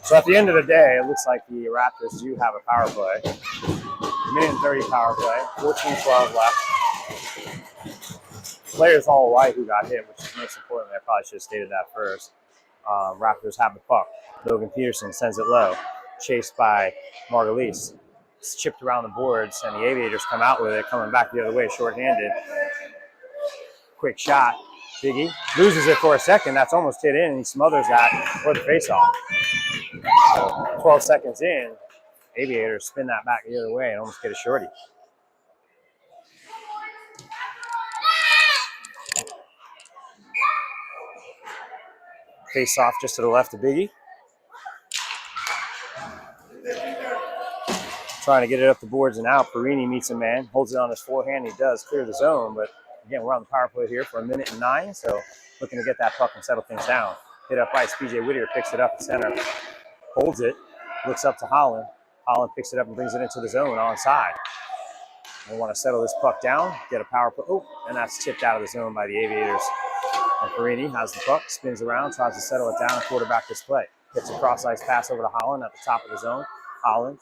So at the end of the day, it looks like the Raptors do have a power play. Minute and 30 power play. 14-12 left. Players all white who got hit, which is most important. I probably should have stated that first. Raptors have the puck. Logan Peterson sends it low. Chased by Margulies. It's chipped around the boards, and the Aviators come out with it, coming back the other way, shorthanded. Quick shot. Biggie loses it for a second. That's almost hit in, and he smothers that for the faceoff. So 12 seconds in, Aviators spin that back the other way and almost get a shorty. Face off just to the left of Biggie. Trying to get it up the boards and out. Perini meets a man, holds it on his forehand. He does clear the zone, but again, we're on the power play here for 1:09, so looking to get that puck and settle things down. Hit up ice. PJ Whittier picks it up at center, holds it, looks up to Holland. Holland picks it up and brings it into the zone onside. We want to settle this puck down, get a power play. Oh, and that's tipped out of the zone by the Aviators. And Perini has the puck, spins around, tries to settle it down, quarterback display. Gets a cross-ice pass over to Holland at the top of the zone. Holland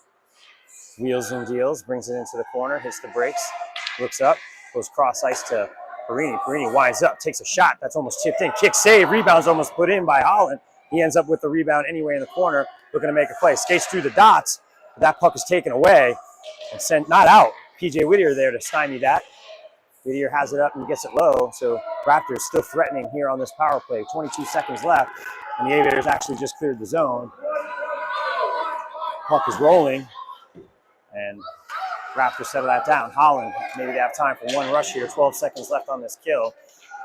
wheels and deals, brings it into the corner, hits the brakes, looks up, goes cross-ice to Perini. Perini winds up, takes a shot. That's almost chipped in. Kick save, rebound's almost put in by Holland. He ends up with the rebound anyway in the corner, looking to make a play. Skates through the dots, but that puck is taken away and sent not out. PJ Whittier there to stymie that. Whittier has it up and gets it low, so Raptors still threatening here on this power play. 22 seconds left, and the Aviators actually just cleared the zone. Puck is rolling, and Raptors settle that down. Holland, maybe they have time for one rush here. 12 seconds left on this kill.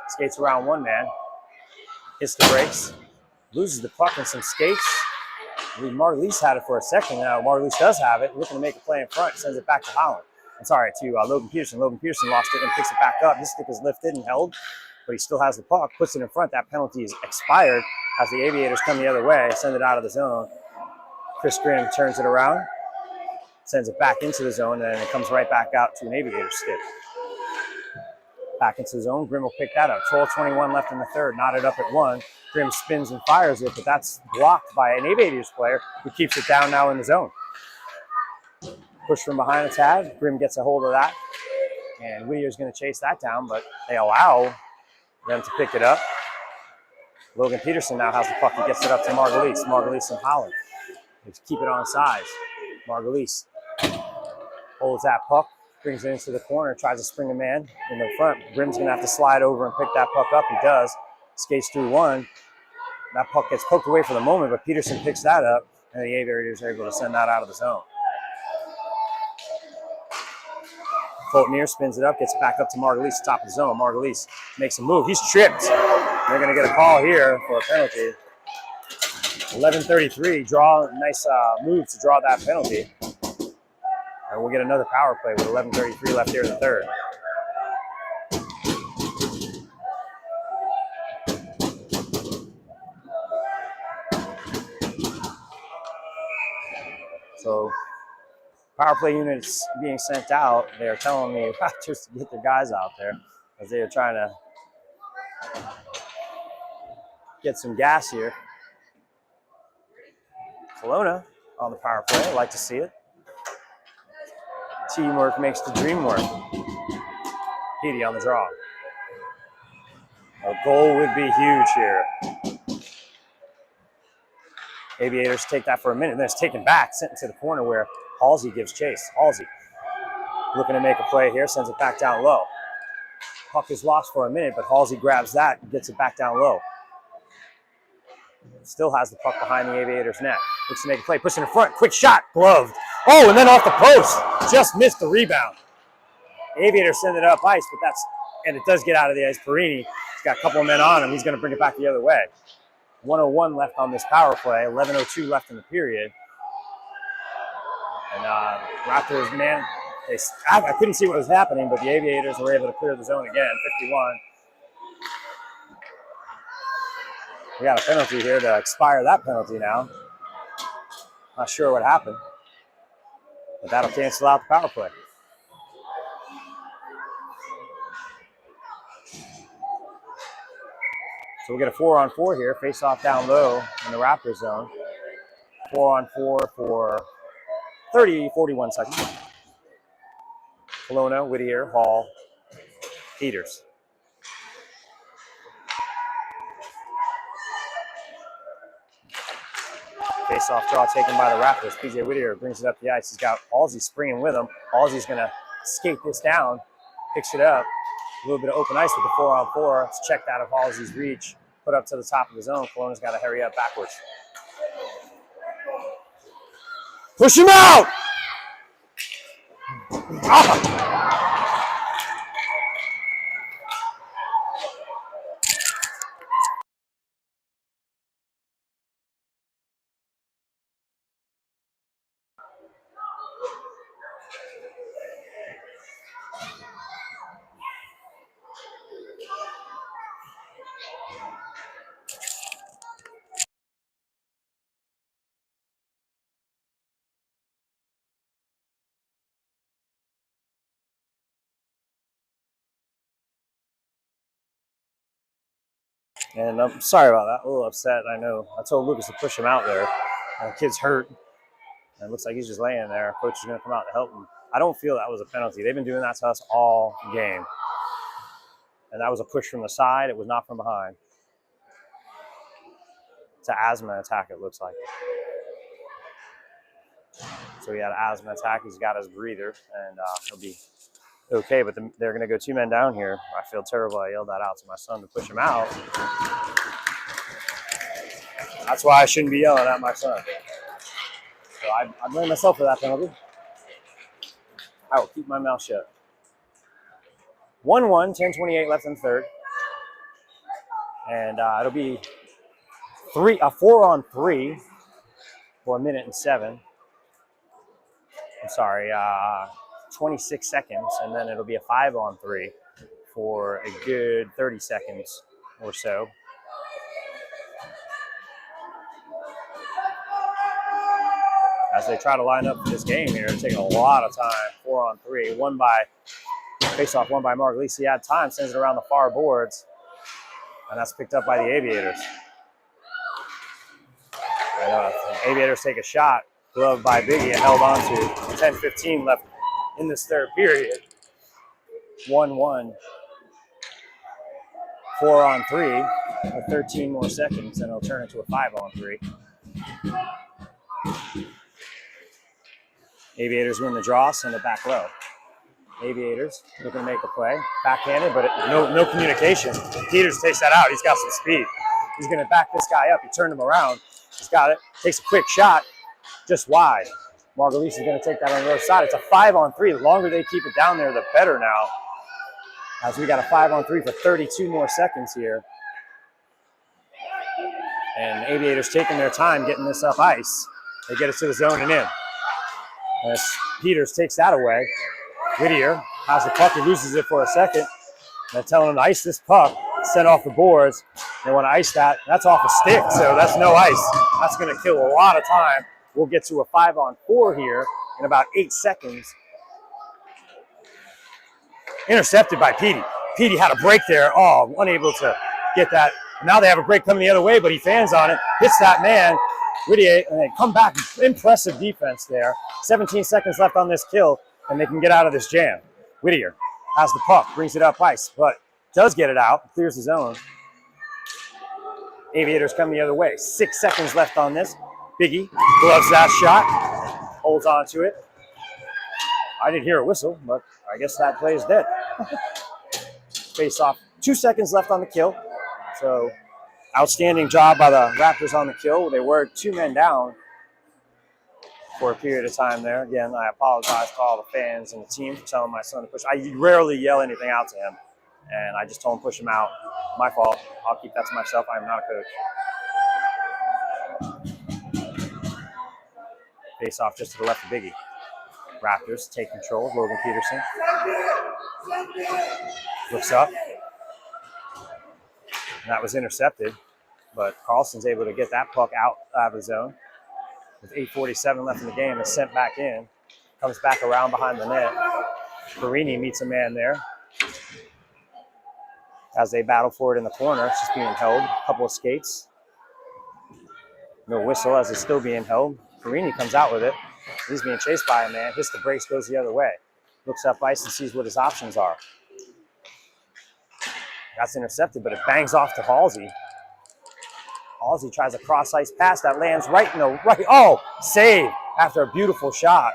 Skates around one man, hits the brakes, loses the puck in some skates. I believe Margulies had it for a second. Now Margulies does have it, looking to make a play in front, sends it back to Holland. I'm sorry, to Logan Peterson. Logan Peterson lost it and picks it back up. His stick is lifted and held, but he still has the puck, puts it in front. That penalty is expired as the Aviators come the other way, send it out of the zone. Chris Grimm turns it around, sends it back into the zone, and it comes right back out to an Aviator stick. Back into the zone. Grimm will pick that up. 12:21 left in the third. Knotted up at one. Grimm spins and fires it, but that's blocked by an Aviators player who keeps it down now in the zone. Push from behind the tag. Grimm gets a hold of that, and Whittier's going to chase that down, but they allow them to pick it up. Logan Peterson now has the puck. He gets it up to Margulies. Margulies and Holland. They keep it on size. Margulies holds that puck, Brings it into the corner, tries to spring a man in the front. Brim's going to have to slide over and pick that puck up. He does. Skates through one. That puck gets poked away for the moment, but Peterson picks that up, and the Aviators are able to send that out of the zone. Fultonier spins it up, gets it back up to Margulies, top of the zone. Margulies makes a move. He's tripped. They're going to get a call here for a penalty. 11:33, nice move to draw that penalty. And we'll get another power play with 11:33 left here in the third. So power play units being sent out. They're telling me just to get their guys out there as they are trying to get some gas here. Kelowna on the power play. I like to see it. Teamwork makes the dream work. Petey on the draw. A goal would be huge here. Aviators take that for a minute, and then it's taken back, sent into the corner where Halsey gives chase. Halsey looking to make a play here, sends it back down low. Puck is lost for a minute, but Halsey grabs that and gets it back down low. Still has the puck behind the Aviators' net. Looks to make a play, pushing in front, quick shot, gloved. Oh, and then off the post, just missed the rebound. Aviators send it up ice, but and it does get out of the ice. Perini, he's got a couple of men on him. He's going to bring it back the other way. 1:01 left on this power play, 11:02 left in the period. And Raptors, man, I couldn't see what was happening, but the Aviators were able to clear the zone again, 51. We got a penalty here to expire that penalty now. Not sure what happened, but that'll cancel out the power play. So we get a 4-on-4 here, face off down low in the Raptors zone. 4-on-4 for 41 seconds. Kelowna, Whittier, Hall, Peters. Face-off draw taken by the Raptors. PJ Whittier brings it up the ice. He's got Halsey springing with him. Halsey's going to skate this down, picks it up. A little bit of open ice with the 4-on-4. It's checked out of Halsey's reach. Put up to the top of the zone. Kelowna's got to hurry up backwards. Push him out! And I'm sorry about that. A little upset. I know. I told Lucas to push him out there. The kid's hurt. And it looks like he's just laying there. Coach is going to come out to help him. I don't feel that was a penalty. They've been doing that to us all game. And that was a push from the side. It was not from behind. It's an asthma attack, it looks like. So he had an asthma attack. He's got his breather. And he'll be okay, but they're going to go 2 men down here. I feel terrible. I yelled that out to my son to push him out. That's why I shouldn't be yelling at my son. So I blame myself for that penalty. I will keep my mouth shut. 1-1, 10:28 left in the third. And it'll be a 4-on-3 for 1:07. I'm sorry, 26 seconds, and then it'll be a 5-on-3 for a good 30 seconds or so. As they try to line up for this game here, it's taking a lot of time. 4-on-3, face-off won by Margulies. He had time, sends it around the far boards, and that's picked up by the Aviators. And, Aviators take a shot, gloved by Biggie, and held on to 10:15 left in this third period. 1-1. 4-on-3 for 13 more seconds, and it'll turn into a 5-on-3. Aviators win the draw, send it back low. Aviators looking to make a play. Backhanded, but no communication. Peters takes that out. He's got some speed. He's going to back this guy up. He turned him around. He's got it. Takes a quick shot. Just wide. Margulies is going to take that on the other side. It's a 5-on-3. The longer they keep it down there, the better now. As we got a 5-on-3 for 32 more seconds here. And Aviators taking their time getting this up ice. They get it to the zone and in. As Peters takes that away. Whittier has the puck. He loses it for a second. They're telling him to ice this puck. Sent off the boards. They want to ice that. That's off a stick, so that's no ice. That's going to kill a lot of time. We'll get to a 5-on-4 here in about 8 seconds. Intercepted by Petey. Petey had a break there. Oh, unable to get that. Now they have a break coming the other way, but he fans on it. Hits that man. Whittier, and they come back. Impressive defense there. 17 seconds left on this kill, and they can get out of this jam. Whittier has the puck, brings it up ice, but does get it out, clears the zone. Aviators come the other way. 6 seconds left on this. Biggie gloves that shot, holds on to it. I didn't hear a whistle, but I guess that play is dead. Face off. 2 seconds left on the kill. So outstanding job by the Raptors on the kill. They were 2 men down for a period of time there. Again, I apologize to all the fans and the team for telling my son to push. I rarely yell anything out to him, and I just told him to push him out. My fault. I'll keep that to myself. I am not a coach. Face off just to the left of Biggie. Raptors take control. Logan Peterson looks up. And that was intercepted, but Carlson's able to get that puck out of the zone. With 8:47 left in the game, it's sent back in. Comes back around behind the net. Perini meets a man there. As they battle for it in the corner, it's just being held. A couple of skates. No whistle as it's still being held. Perini comes out with it. He's being chased by a man. Hits the brakes, goes the other way. Looks up ice and sees what his options are. That's intercepted, but it bangs off to Halsey. Halsey tries a cross-ice pass that lands right in the right. Oh, save after a beautiful shot.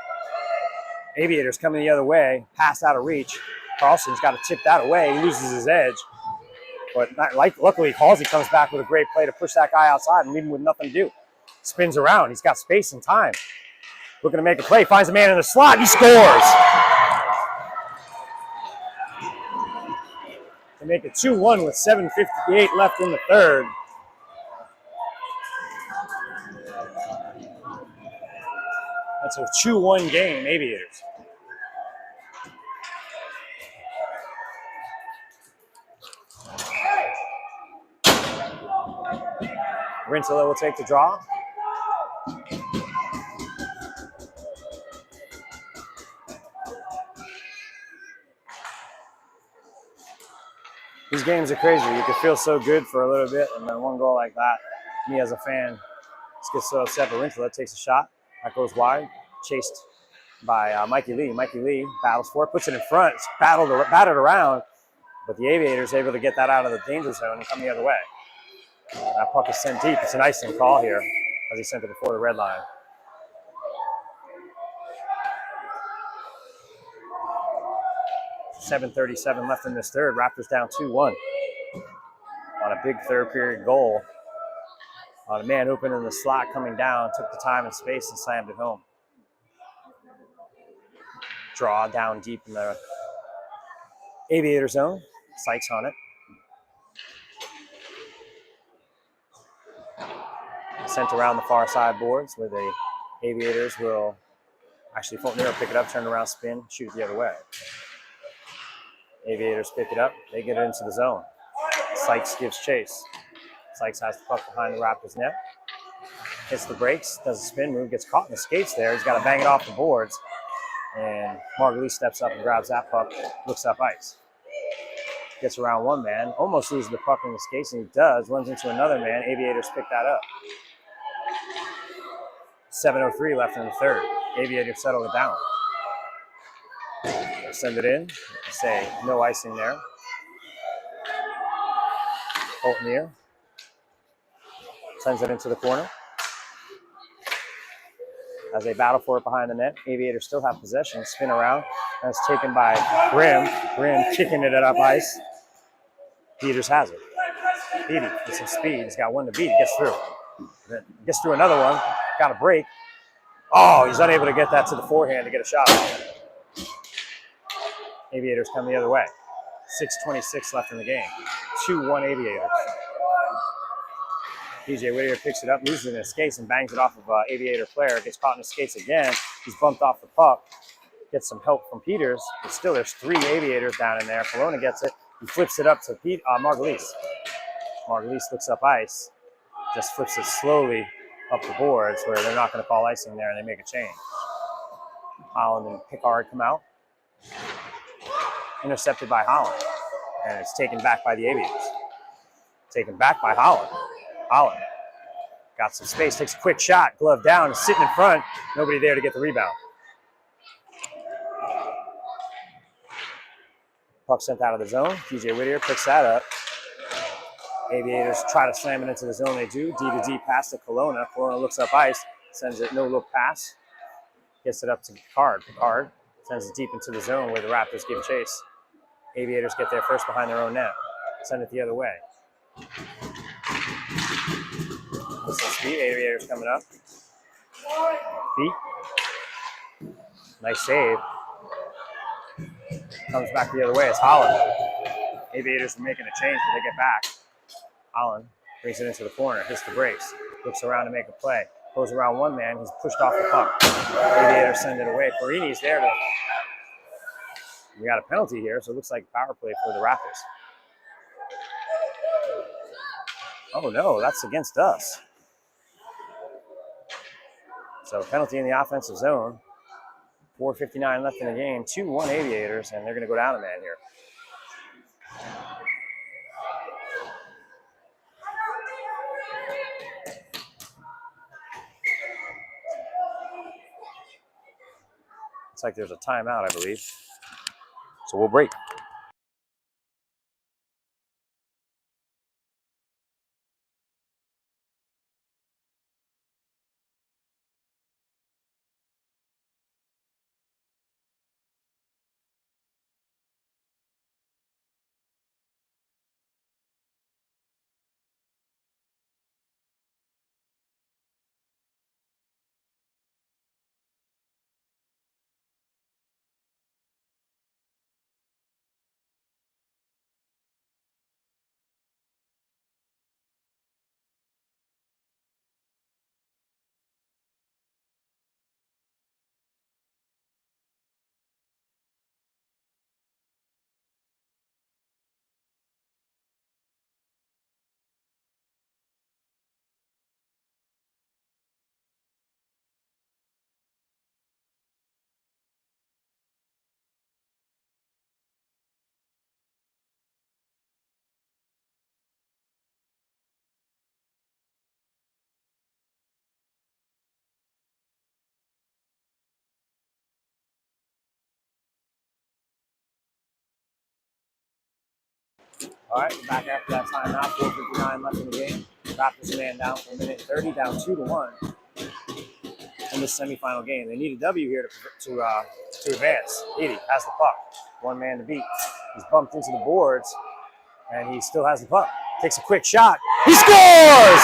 Aviators coming the other way. Pass out of reach. Carlson's got to tip that away. He loses his edge. But luckily, Halsey comes back with a great play to push that guy outside and leave him with nothing to do. Spins around. He's got space and time. Looking to make a play. Finds a man in the slot. He scores. To make it 2-1 with 7:58 left in the third. That's a 2-1 game, Aviators. Rintala will take the draw. These games are crazy. You can feel so good for a little bit, and then one goal like that, me as a fan, just gets so upset. But Rintala takes a shot. That goes wide. Chased by Mikey Lee. Mikey Lee battles for it, puts it in front. It's battered around, but the Aviators able to get that out of the danger zone and come the other way. That puck is sent deep. It's an icing call here as he sent it before the red line. .737 left in this third. Raptors down 2-1 on a big third period goal. On a man open in the slot coming down, took the time and space and slammed it home. Draw down deep in the Aviator zone. Sykes on it. Sent around the far side boards where the Aviators will actually Fulton pick it up, turn around, spin, shoot the other way. Aviators pick it up. They get it into the zone. Sykes gives chase. Sykes has the puck behind the Raptors net. Hits the brakes, does a spin move, gets caught in the skates there. He's got to bang it off the boards. And Margulies steps up and grabs that puck, looks up ice. Gets around one man, almost loses the puck in the skates, and he does. Runs into another man. Aviators pick that up. 7:03 left in the third. Aviators settle it down. Send it in. Say no icing there. Fulton sends it into the corner. As they battle for it behind the net, Aviators still have possession. Spin around. That's taken by Grimm. Grimm kicking it up ice. Peters has it. Petey with some speed. He's got one to beat. He gets through. Then gets through another one. Got a break. Oh, he's unable to get that to the forehand to get a shot. Aviators come the other way. 6:26 left in the game. 2-1 Aviators. PJ Whittier picks it up, loses it in his skates, and bangs it off of Aviator player. Gets caught in his skates again. He's bumped off the puck. Gets some help from Peters, but still there's 3 Aviators down in there. Kelowna gets it. He flips it up to Margulies. Margulies looks up ice. Just flips it slowly up the boards where they're not going to call icing there, and they make a change. Holland and Pickard come out. Intercepted by Holland. And it's taken back by the Aviators. Taken back by Holland. Holland got some space, takes a quick shot, glove down, is sitting in front. Nobody there to get the rebound. Puck sent out of the zone. PJ Whittier picks that up. Aviators try to slam it into the zone. They do. D to D pass to Kelowna. Kelowna looks up ice, sends it no-look pass. Gets it up to Picard. Picard sends it deep into the zone where the Raptors give chase. Aviators get there first behind their own net. Send it the other way. With some speed, Aviators coming up. Beat. Nice save. Comes back the other way. It's Holland. Aviators are making a change, but they get back. Holland brings it into the corner, hits the brakes, looks around to make a play. Goes around one man, he's pushed off the puck. Aviators send it away. Perini's there to... We got a penalty here, so it looks like power play for the Raptors. Oh no, that's against us. So penalty in the offensive zone. 4:59 left in the game. 2-1 Aviators, and they're going to go down a man here. It's like there's a timeout, I believe. So we'll break. All right, back after that timeout. 4:59 left in the game. Raptors man down for a minute 30, down 2-1 in this semifinal game. They need a W here to advance. Edie has the puck. One man to beat. He's bumped into the boards, and he still has the puck. Takes a quick shot. He scores!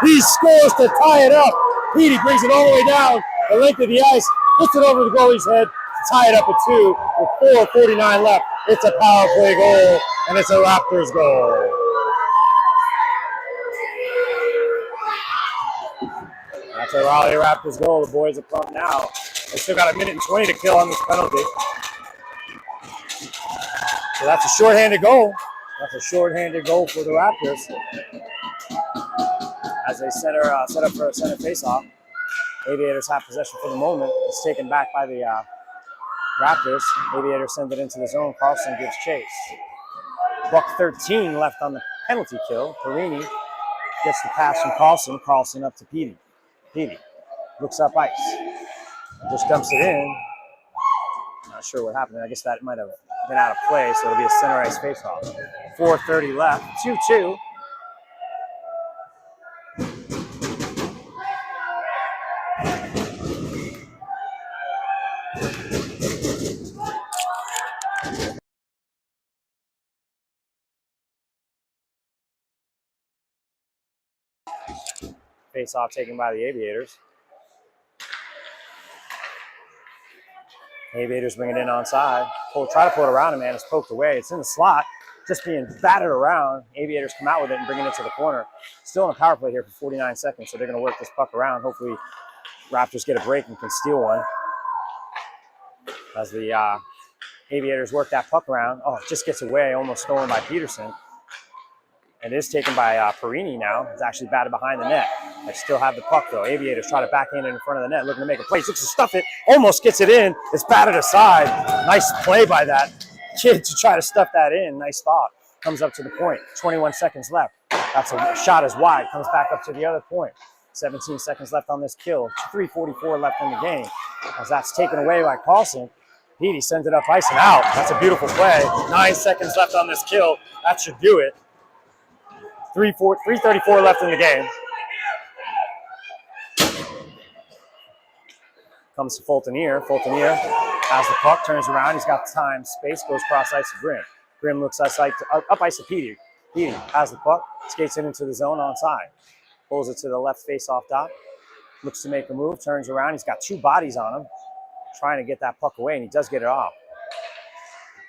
He scores to tie it up. Edie brings it all the way down the length of the ice, puts it over the goalie's head to tie it up at 2 with 4:49 left. It's a power play goal, and it's a Raptors goal. That's a Raleigh Raptors goal. The boys are pumped now. They still got a minute and 20 to kill on this penalty. So that's a shorthanded goal. That's a shorthanded goal for the Raptors. As they set up for a center faceoff. Aviators have possession for the moment. It's taken back by the Raptors. Aviator sends it into the zone. Carlson gives chase. Buck 13 left on the penalty kill. Perini gets the pass from Carlson. Carlson up to Petey. Petey looks up ice. Just dumps it in. Not sure what happened. I guess that might have been out of play, so it'll be a center ice faceoff. 4:30 left. 2-2. Face off taken by the Aviators. Aviators bring it in onside. Try to pull it around him, man. It's poked away. It's in the slot, just being battered around. Aviators come out with it and bring it into the corner. Still in a power play here for 49 seconds, so they're going to work this puck around. Hopefully, Raptors get a break and can steal one. As the Aviators work that puck around. Oh, it just gets away, almost stolen by Peterson. And it is taken by Perini now. It's actually batted behind the net. They still have the puck, though. Aviators try to backhand it in front of the net, looking to make a play. Looks to stuff it, almost gets it in. It's batted aside. Nice play by that kid to try to stuff that in. Nice thought. Comes up to the point. 21 seconds left. That's a shot is wide. Comes back up to the other point. 17 seconds left on this kill. 3:44 left in the game. As that's taken away by Carlson. Petey sends it up ice and out. That's a beautiful play. 9 seconds left on this kill. That should do it. 3:34 left in the game. Comes to Fultonier. Fultonier has the puck, turns around. He's got time, space, goes cross ice to Grimm. Grimm looks up ice to Petey. Petey has the puck, skates it into the zone onside. Pulls it to the left face-off dot. Looks to make a move, turns around. He's got two bodies on him, trying to get that puck away, and he does get it off.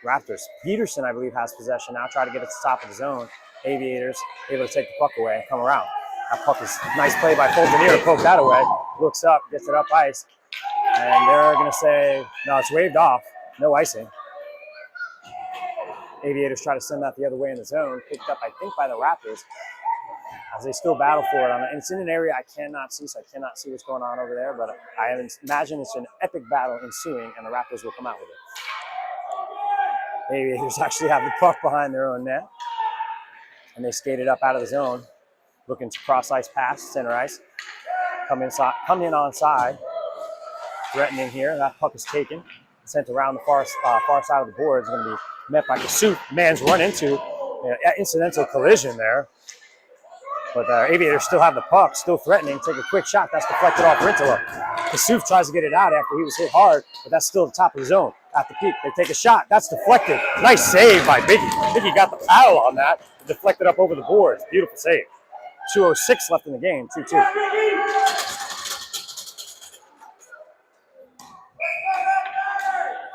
Raptors. Peterson, I believe, has possession now. Try to get it to the top of the zone. Aviators able to take the puck away and come around. That puck is nice play by Fultonier to poke that away. Looks up, gets it up ice. And they're going to say, no, it's waved off. No icing. Aviators try to send that the other way in the zone. Picked up, I think, by the Raptors. As they still battle for it. And it's in an area I cannot see, so I cannot see what's going on over there. But I imagine it's an epic battle ensuing, and the Raptors will come out with it. Aviators actually have the puck behind their own net. And they skated up out of the zone, looking to cross ice pass, center ice. Come in onside, threatening here. That puck is taken, sent around the far side of the board. It's going to be met by Kasuf. Man's run into incidental collision there. But Aviators still have the puck, still threatening. Take a quick shot. That's deflected off Rintala. Kasuf tries to get it out after he was hit hard, but that's still at the top of the zone. At the peak, they take a shot. That's deflected. Nice save by Biggie. Biggie got the paddle on that. Deflected up over the boards. Beautiful save. 2:06 left in the game. 2-2.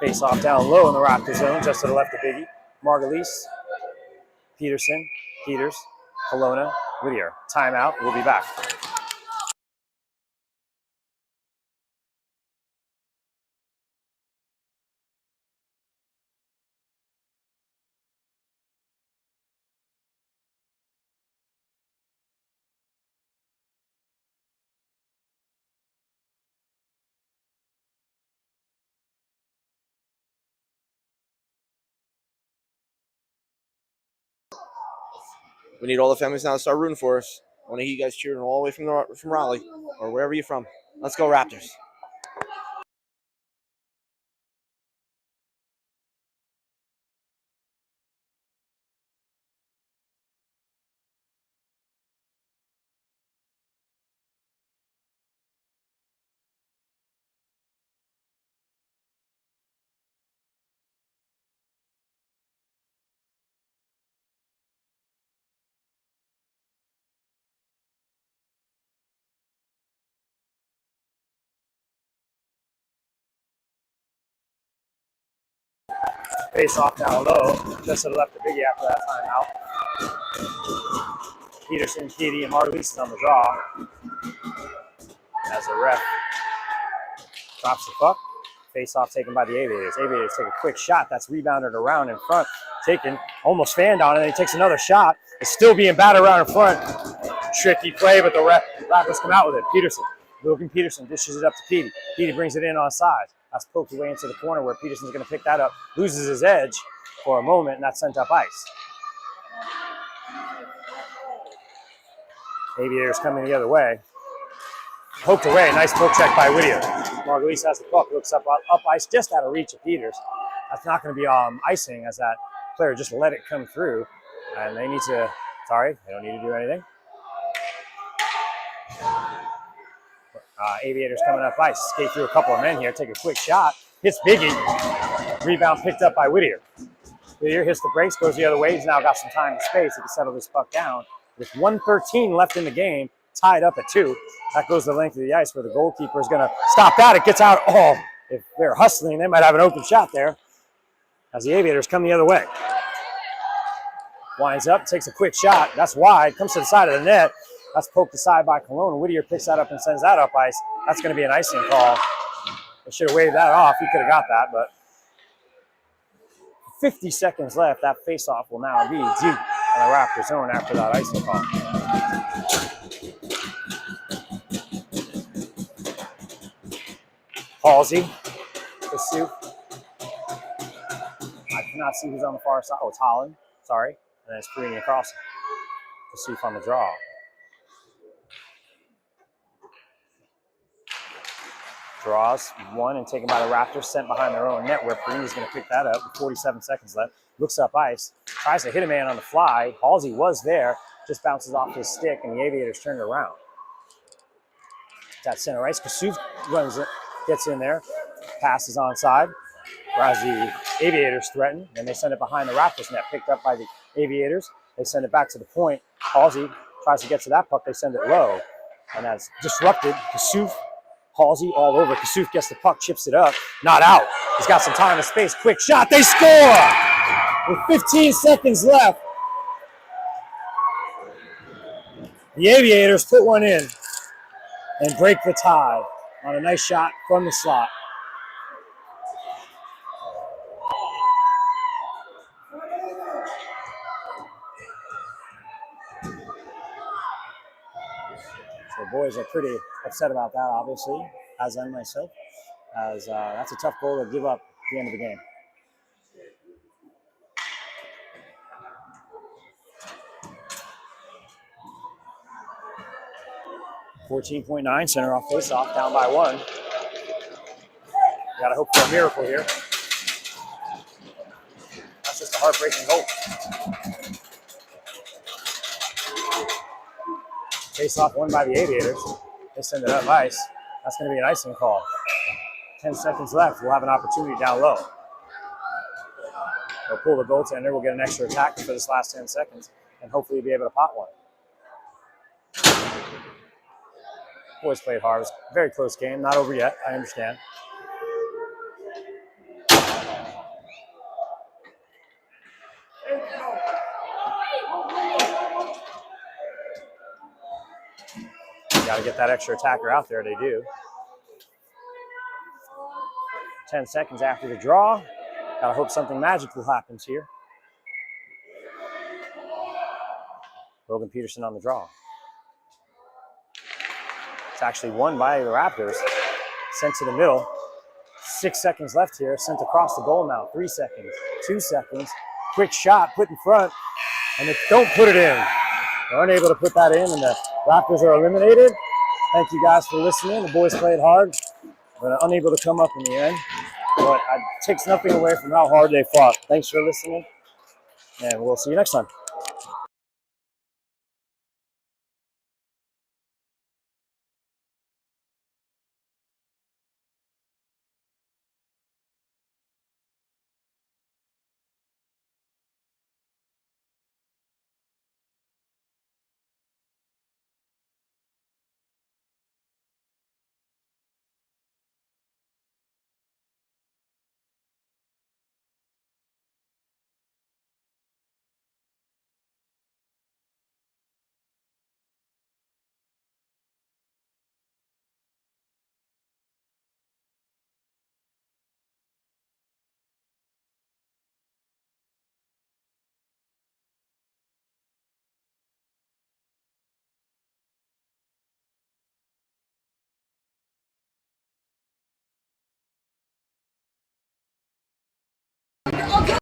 Face off down low in the Raptor zone, just to the left of Biggie. Margulies, Peterson, Peters, Kelowna, Whittier. Timeout. We'll be back. We need all the families now to start rooting for us. I want to hear you guys cheering all the way from Raleigh or wherever you're from. Let's go Raptors. Face off down low, just to the left of Biggie after that timeout. Peterson, Petey, and Margulies is on the draw. As the ref drops the puck. Face off taken by the Aviators. Aviators take a quick shot. That's rebounded around in front. Taken, almost fanned on it, and he takes another shot. It's still being batted around in front. Tricky play, but the Raptors come out with it. Peterson. Logan Peterson dishes it up to Petey. Petey brings it in on side. That's poked away into the corner where Peterson's going to pick that up. Loses his edge for a moment, and that's sent up ice. Aviators coming the other way. Poked away. Nice poke check by Whittier. Margulies has the puck. Looks up ice just out of reach of Peters. That's not going to be icing as that player just let it come through. And they need to, sorry, they don't need to do anything. Aviators coming up ice. Skate through a couple of men here. Take a quick shot. Hits Biggie. Rebound picked up by Whittier. Whittier hits the brakes, goes the other way. He's now got some time and space. He can settle this puck down. with 1:13 left in the game, tied up at 2. That goes the length of the ice where the goalkeeper is going to stop that. It gets out. Oh, if they're hustling, they might have an open shot there as the Aviators come the other way. Winds up, takes a quick shot. That's wide. Comes to the side of the net. That's poked aside by Cologne. Whittier picks that up and sends that up ice. That's going to be an icing call. They should have waved that off. He could have got that, but 50 seconds left. That faceoff will now be deep in the Raptor zone after that icing call. Halsey, Kasuf. I cannot see who's on the far side. Oh, it's Holland. Sorry. And then it's Perini across. Kasuf on the draw. Draws one and taken by the Raptors, sent behind their own net where Perini's going to pick that up with 47 seconds left. Looks up ice, tries to hit a man on the fly. Halsey was there, just bounces off his stick, and the Aviators turn it around. That center ice. Kasuf runs it, gets in there, passes onside, whereas the Aviators threaten, and they send it behind the Raptors net, picked up by the Aviators. They send it back to the point. Halsey tries to get to that puck. They send it low, and that's disrupted. Kasuf, Halsey all over. Kasuf gets the puck, chips it up. Not out. He's got some time and space. Quick shot. They score! With 15 seconds left. The Aviators put one in and break the tie on a nice shot from the slot. So the boys are pretty upset about that, obviously, as am myself, as that's a tough goal to give up at the end of the game. .9 center off faceoff, down by 1. Got to hope for a miracle here. That's just a heartbreaking hope. Face-off won by the Aviators. They send it up ice. That's going to be an icing call. 10 seconds left. We'll have an opportunity down low. They'll pull the goaltender. We'll get an extra attack for this last 10 seconds and hopefully be able to pot one. Boys played hard. It was a very close game. Not over yet. I understand. Got to get that extra attacker out there. They do. 10 seconds after the draw. Got to hope something magical happens here. Logan Peterson on the draw. It's actually won by the Raptors. Sent to the middle. 6 seconds left here. Sent across the goal now. 3 seconds. 2 seconds. Quick shot put in front. And they don't put it in. They're unable to put that in, and the Raptors are eliminated. Thank you guys for listening. The boys played hard, but unable to come up in the end. But it takes nothing away from how hard they fought. Thanks for listening, and we'll see you next time.